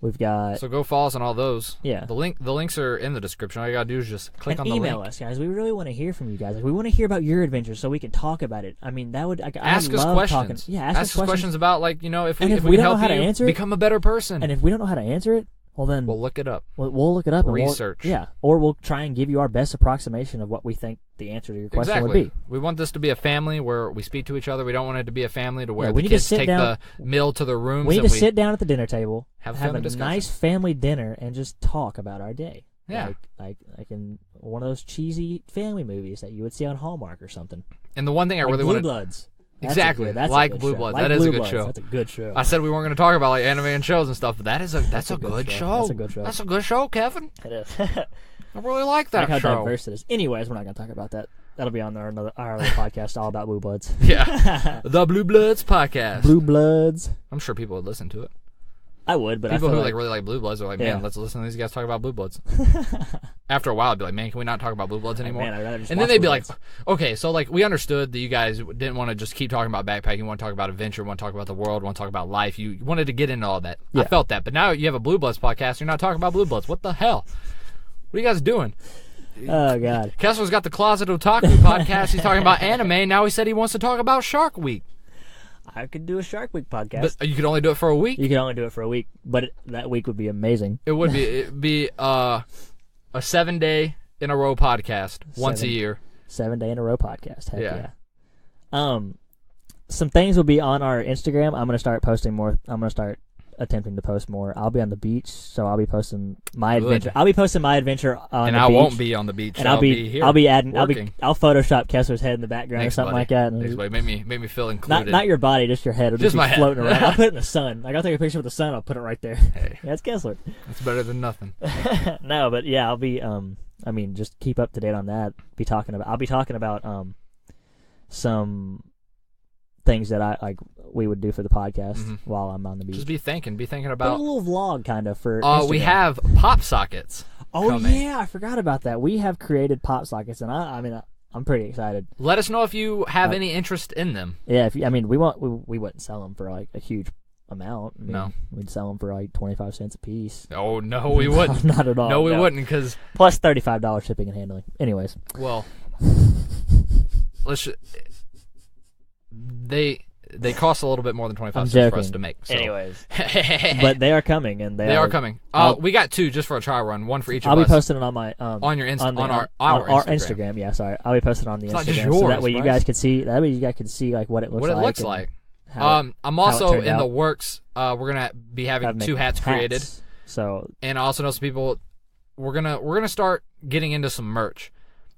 S2: We've got.
S1: So go follow us on all those.
S2: Yeah.
S1: The links are in the description. All you gotta do is just click on the link.
S2: Email us, guys. We really want to hear from you guys. Like, we want to hear about your adventures so we can talk about it. I mean, that would
S1: ask us questions. Ask us questions about like if we can help you become a better person.
S2: And if we don't know how to answer it, well then
S1: we'll look it up.
S2: We'll look it up.
S1: Research.
S2: Or we'll try and give you our best approximation of what we think the answer to your question would be.
S1: We want this to be a family where we speak to each other. We don't want it to be a family to where the kids take the meal to their rooms.
S2: We need to sit down at the dinner table, have a
S1: discussion.
S2: Nice family dinner, and just talk about our day.
S1: Yeah.
S2: Like in one of those cheesy family movies that you would see on Hallmark or something.
S1: And the one thing I really want to...
S2: Blue Bloods.
S1: Exactly. Like Blue Bloods. That is a good show.
S2: That's a good show.
S1: I said we weren't going to talk about like anime and shows and stuff, but that's a good show.
S2: That's a good show.
S1: That's a good show, Kevin.
S2: It is.
S1: I really like that
S2: show. How diverse it is. Anyways, we're not going to talk about that. That'll be on our other podcast all about Blue Bloods.
S1: Yeah. The Blue Bloods podcast.
S2: Blue Bloods.
S1: I'm sure people would listen to it.
S2: I would, but
S1: people
S2: I feel
S1: who like really like Blue Bloods are like, man, let's listen to these guys talk about Blue Bloods. After a while, I'd be like, man, can we not talk about Blue Bloods anymore?
S2: Man, I'd rather just
S1: and
S2: watch
S1: then they'd be
S2: Blue
S1: like,
S2: Bloods.
S1: okay, so like we understood that you guys didn't want to just keep talking about backpacking. You want to talk about adventure. Want to talk about the world. Want to talk about life. You wanted to get into all that.
S2: Yeah.
S1: I felt that, but now you have a Blue Bloods podcast. You're not talking about Blue Bloods. What the hell? What are you guys doing?
S2: Oh God.
S1: Kessler's got the Closet Otaku podcast. He's talking about anime. Now he said he wants to talk about Shark Week.
S2: I could do a Shark Week podcast.
S1: But you could only do it for a week.
S2: You could only do it for a week, but that week would be amazing.
S1: It would be. It'd be a 7-day in a row podcast once a year.
S2: 7-day in a row podcast. Heck yeah. Some things will be on our Instagram. I'm gonna start posting more. I'm gonna start attempting to post more. I'll be on the beach, so I'll be posting my adventure. I'll be posting my adventure on
S1: and
S2: the
S1: I
S2: beach.
S1: won't be on the beach.
S2: And
S1: I'll be here.
S2: I'll be adding.
S1: Working.
S2: I'll Photoshop Kessler's head in the background
S1: Thanks,
S2: or something
S1: buddy.
S2: like that.
S1: Thanks, buddy. Make me feel included.
S2: Not your body, just your head. It'll
S1: Just
S2: be
S1: my head.
S2: floating around. I'll put it in the sun. Like I'll take a picture with the sun. I'll put it right there.
S1: Hey,
S2: Yeah, it's Kessler.
S1: that's better than nothing.
S2: No, but yeah, I'll be. I mean, just keep up to date on that. I'll be talking about some things that we would do for the podcast while I'm on the beach.
S1: Just be thinking
S2: Do
S1: about.
S2: a little vlog kind of for.
S1: We
S2: Instagram.
S1: have pop sockets.
S2: Oh
S1: coming.
S2: yeah, I forgot about that. We have created pop sockets, and I'm pretty excited.
S1: Let us know if you have any interest in them.
S2: Yeah, we wouldn't sell them for like a huge amount.
S1: No,
S2: we'd sell them for like 25 cents a piece.
S1: Oh no, we wouldn't.
S2: Not at all.
S1: No, we wouldn't, because
S2: plus $35 shipping and handling. Anyways,
S1: well, they cost a little bit more than 25 cents for us to make. So.
S2: Anyways, but they are coming, and they are
S1: coming. We got 2 just for a trial run, one for each of us.
S2: I'll be posting it on my
S1: on your
S2: on
S1: our
S2: Instagram. Yeah, sorry, I'll be posting on the
S1: it's
S2: Instagram
S1: not just
S2: so
S1: yours,
S2: that way you
S1: Bryce.
S2: guys could see. That way you guys could see like what it looks like.
S1: I'm also
S2: turned
S1: in the
S2: out.
S1: works. We're gonna be having 2 hats created,
S2: So
S1: and I also know some people. We're gonna start getting into some merch.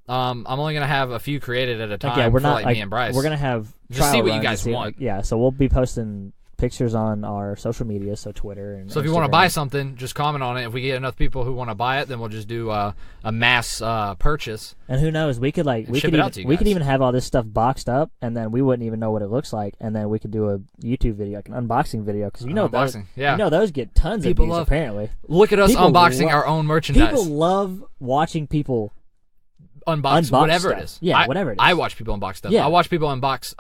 S1: I'm only gonna have a few created at a time.
S2: yeah, we're
S1: for,
S2: not
S1: like me and Bryce.
S2: We're gonna have
S1: just see
S2: trial
S1: what you
S2: runs
S1: guys
S2: to see,
S1: want.
S2: yeah, so we'll be posting pictures on our social media, so Twitter and.
S1: So if you want to buy something, just comment on it. If we get enough people who want to buy it, then we'll just do a mass purchase.
S2: And who knows? We could
S1: ship it out to you
S2: we could
S1: guys.
S2: even have all this stuff boxed up, and then we wouldn't even know what it looks like, and then we could do a YouTube video, like an unboxing video, because
S1: Unboxing, yeah.
S2: those get tons
S1: People
S2: of views
S1: love-
S2: apparently.
S1: Look at us
S2: People
S1: unboxing our own merchandise.
S2: People love watching people
S1: unbox whatever
S2: stuff.
S1: it is.
S2: Yeah, whatever it is.
S1: I watch people unbox stuff.
S2: Yeah.
S1: I watch people unbox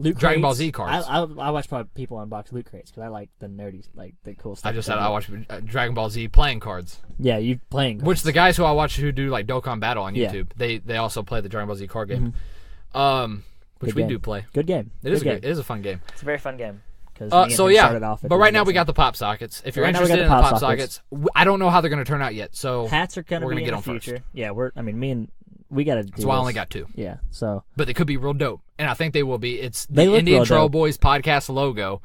S2: Loot
S1: Dragon Ball
S2: crates.
S1: Z cards.
S2: I watch probably people unbox loot crates because I like the nerdy, like the cool stuff.
S1: I just said I watch Dragon Ball Z playing cards.
S2: Yeah, you playing cards.
S1: Which the guys who I watch who do like Dokkan Battle on
S2: Yeah.
S1: YouTube, they also play the Dragon Ball Z card game. Which
S2: Good
S1: we
S2: game.
S1: do play.
S2: Good game.
S1: It is
S2: Good
S1: it is a fun game.
S2: It's a very fun game.
S1: Started off but right now we got the pop sockets. If you're
S2: right now we got
S1: interested
S2: the
S1: in the
S2: pop
S1: pop sockets, I don't know how they're going to turn out yet. So
S2: hats are going to
S1: we're
S2: be
S1: gonna
S2: in
S1: get
S2: the
S1: them
S2: future.
S1: first.
S2: Yeah, we got to do.
S1: So I only got 2.
S2: Yeah, so
S1: but they could be real dope, and I think they will be. It's
S2: They
S1: the
S2: look
S1: Indian
S2: real
S1: Trail
S2: dope.
S1: Boys podcast logo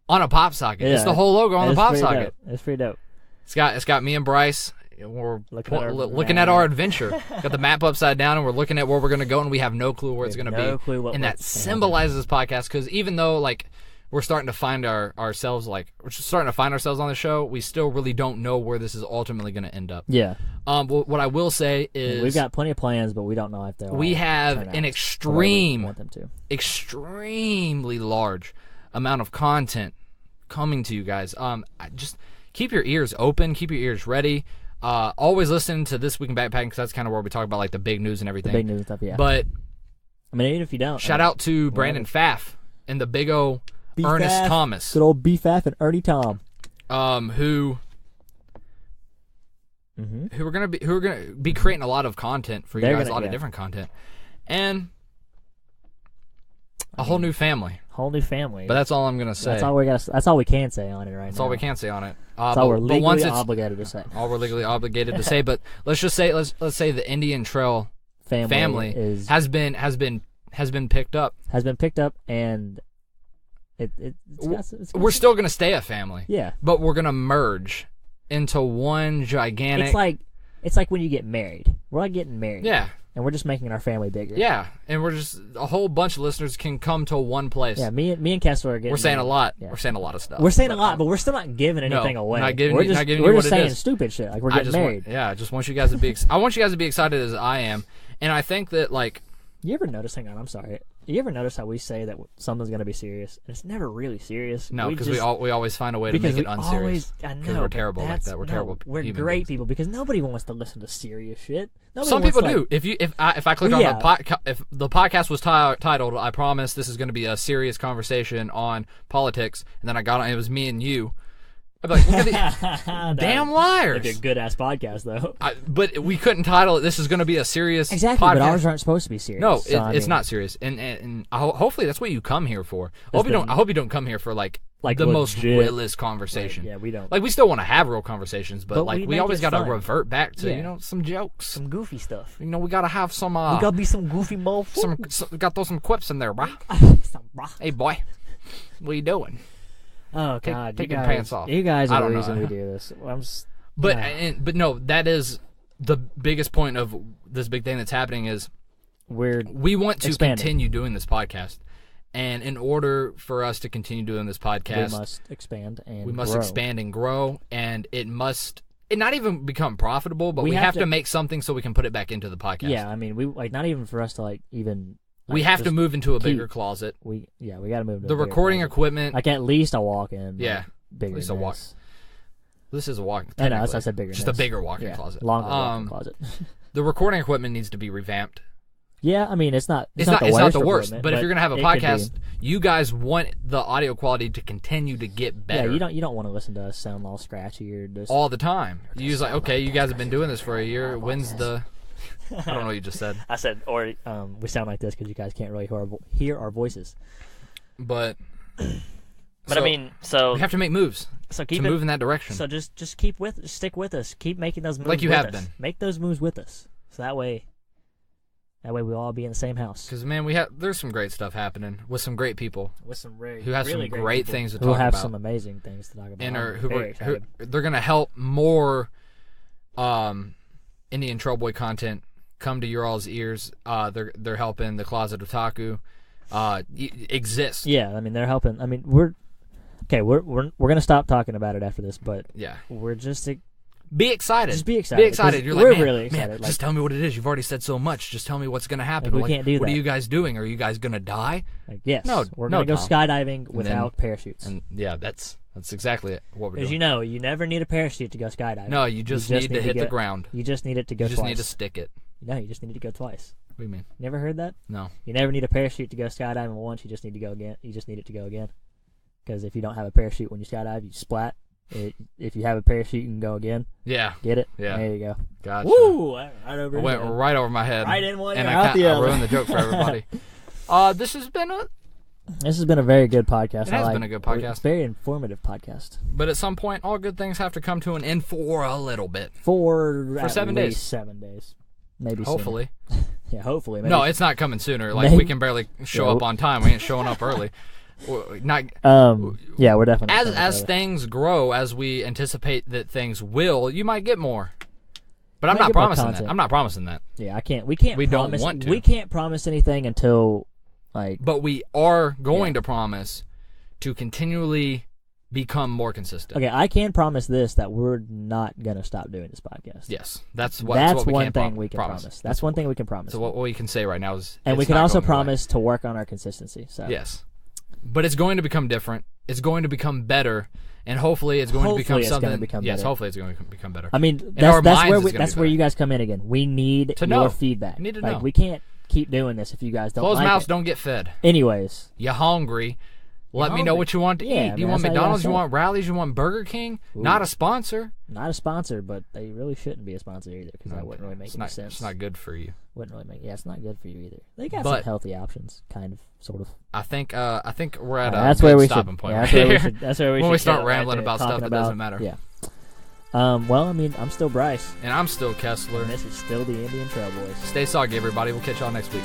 S1: on a pop socket.
S2: Yeah.
S1: It's the whole logo on the pop socket.
S2: It's pretty dope.
S1: It's got me and Bryce. We're looking
S2: map.
S1: at our adventure. Got the map upside down, and we're looking at where we're going to go, and we have no clue where it's going to
S2: no
S1: be.
S2: clue what
S1: and that
S2: what's gonna
S1: symbolizes this podcast, because even though like we're starting to find ourselves on the show, we still really don't know where this is ultimately going to end up.
S2: Yeah.
S1: What I will say is
S2: We've got plenty of plans, but we don't know if they'll.
S1: we have
S2: turn out
S1: an
S2: the way we
S1: extremely
S2: want them to.
S1: large amount of content coming to you guys. Just keep your ears open, keep your ears ready. Always listen to This Week in Backpacking, because that's kind of where we talk about like the big news and everything.
S2: The big news and stuff, yeah.
S1: But
S2: I mean, even if you don't,
S1: shout out to Brandon Pfaff and the big O Ernest
S2: B-Faff,
S1: Thomas,
S2: good old B-Faff and Ernie Tom,
S1: who are gonna be creating a lot of content for you guys, a lot of different content, and a whole new family.
S2: Whole new family.
S1: But that's all I'm gonna say.
S2: That's all we got. That's all we can say on it right now.
S1: That's all we can say on it.
S2: That's all we're legally obligated to say.
S1: All we're legally obligated to say. But let's just say let's say the Indian Trail family has been picked up.
S2: Has been picked up, and
S1: we're still gonna stay a family.
S2: Yeah.
S1: But we're gonna merge into one gigantic.
S2: It's like when you get married. We're like getting married.
S1: Yeah.
S2: And we're just making our family bigger.
S1: Yeah, and we're just a whole bunch of listeners can come to one place.
S2: Yeah, me and Kessler are getting.
S1: We're saying
S2: married.
S1: a lot.
S2: Yeah.
S1: We're saying a lot of stuff.
S2: We're saying a lot, but we're still not giving anything away.
S1: Not giving,
S2: we're just,
S1: not giving
S2: we're
S1: you
S2: just
S1: what it
S2: saying
S1: is.
S2: stupid shit. Like we're getting married.
S1: I just want you guys to be. I want you guys to be excited as I am, and I think that like.
S2: You ever notice? Hang on, I'm sorry. You ever notice how we say that something's going to be serious, and it's never really serious?
S1: No, because we always find a way to make it unserious.
S2: Because
S1: we're terrible like that. We're terrible.
S2: We're great people because nobody wants to listen to serious shit.
S1: Some people do. If I clicked on if the podcast was titled, "I promise this is going to be a serious conversation on politics," and then I got on, it was me and you. I'd be like, look at these damn liars.
S2: It'd be a good-ass podcast, though.
S1: But we couldn't title it, this is going to be a serious
S2: Exactly,
S1: podcast.
S2: But ours aren't supposed to be serious.
S1: No, it's not serious. And hopefully that's what you come here for. I hope you don't come here for, like the most realist conversation.
S2: Right, yeah, we don't.
S1: Like, we still want to have real conversations, but like, we always got to revert back to, some jokes.
S2: Some goofy stuff.
S1: We got to have some...
S2: we got to be some goofy motherfuckers.
S1: We got to throw some quips in there, bruh. Hey, boy. What are you doing?
S2: Oh God!
S1: Take your pants off.
S2: You guys are the reason we do this.
S1: But no, that is the biggest point of this big thing that's happening is we want to continue doing this podcast, and in order for us to continue doing this podcast,
S2: we must expand and
S1: grow, and it must not even become profitable, but we have to make something so we can put it back into the podcast.
S2: Yeah, I mean, we not even for us to even.
S1: We have to move into a bigger closet.
S2: We got to move into
S1: the recording equipment.
S2: Like at least a walk-in.
S1: Yeah,
S2: bigger. At least a walk.
S1: This is a walk.
S2: I know, that's I said bigger.
S1: Just a bigger walk-in closet.
S2: Longer walk-in closet.
S1: The recording equipment needs to be revamped.
S2: Yeah, I mean it's not the worst.
S1: But if you're gonna have a podcast, you guys want the audio quality to continue to get better.
S2: Yeah, you don't want to listen to us sound all scratchy or just
S1: all the time. You use like, okay, you guys have been doing this for a year. When's the I don't know what you just said.
S2: I said, or we sound like this because you guys can't really hear our voices.
S1: But
S2: I mean, so
S1: we have to make moves.
S2: So
S1: move in that direction.
S2: So just stick with us. Keep making those moves.
S1: Like you have been.
S2: Make those moves with us. So that way we'll all be in the same house.
S1: Because man, there's some great stuff happening with some great people.
S2: With some
S1: who have
S2: really
S1: some great things to talk about.
S2: Who have some amazing things to talk about.
S1: And who they're gonna help more Indian Trailboy content come to your all's ears. They're helping the Closet Otaku exist.
S2: Yeah, I mean they're helping. I mean we're gonna stop talking about it after this, but
S1: yeah,
S2: we're just
S1: be excited.
S2: Just be excited.
S1: Be excited. You're
S2: we're
S1: like,
S2: really excited.
S1: Man, just tell me what it is. You've already said so much. Just tell me what's gonna happen.
S2: We can't do that.
S1: What are you guys doing? Are you guys gonna die?
S2: Yes.
S1: No,
S2: we're gonna go
S1: Tom.
S2: skydiving without parachutes.
S1: And yeah, that's exactly what we're doing.
S2: As you know, you never need a parachute to go skydiving.
S1: No, you just need to hit the ground.
S2: You just need it to go twice.
S1: You just need to stick it.
S2: No, you just need to go twice.
S1: What do you mean?
S2: Never heard that?
S1: No.
S2: You never need a parachute to go skydiving once. You just need to go again. You just need it to go again. Because if you don't have a parachute when you skydive, you splat. If you have a parachute, you can go again.
S1: Yeah.
S2: Get it?
S1: Yeah.
S2: There you go.
S1: Gotcha.
S2: Woo! Right over.
S1: Went right over my head.
S2: Right in one
S1: and
S2: out the other.
S1: I ruined the joke for everybody. This has been a
S2: very good podcast.
S1: It has been a good podcast.
S2: It's a very informative podcast.
S1: But at some point, all good things have to come to an end for a little bit.
S2: For
S1: 7 days.
S2: 7 days. Maybe
S1: hopefully.
S2: Yeah, hopefully. Maybe.
S1: No, it's not coming sooner. Like, we can barely show up on time. We ain't showing up early.
S2: Yeah, we're definitely
S1: as things grow, as we anticipate that things will, you might get more. But I'm not promising that. I'm not promising that.
S2: Yeah, I can't. We can't.
S1: We
S2: promise,
S1: don't want to.
S2: We can't promise anything until
S1: But we are going to promise to continually become more consistent.
S2: Okay, I can promise this, that we're not gonna stop doing this podcast.
S1: Yes, that's
S2: one thing we can promise. That's one thing we can promise.
S1: So what we can say right now is,
S2: and we can also promise to work on our consistency. So
S1: yes, but it's going to become different. It's going to become better, and hopefully it's going to become something. Yes, hopefully it's going to become better.
S2: I mean, that's where you guys come in again. We need your feedback.
S1: We need to know.
S2: We can't keep doing this if you guys don't.
S1: Closed
S2: like
S1: mouths
S2: it.
S1: don't get fed.
S2: Anyways,
S1: you hungry? Let me know what you want to eat. Do you want McDonald's? You want Rally's? You want Burger King? Ooh. Not a sponsor.
S2: Not a sponsor, but they really shouldn't be a sponsor either, because that wouldn't really make any sense.
S1: It's not good for you.
S2: Wouldn't really make. Yeah, it's not good for you either. They got some healthy options, kind of, sort of.
S1: I think we're at a good stopping point.
S2: That's where we should.
S1: When we start rambling about stuff that doesn't matter.
S2: Yeah. Well, I mean, I'm still Bryce.
S1: And I'm still Kessler.
S2: And this is still the Indian Trailboys.
S1: Stay soggy, everybody. We'll catch y'all next week.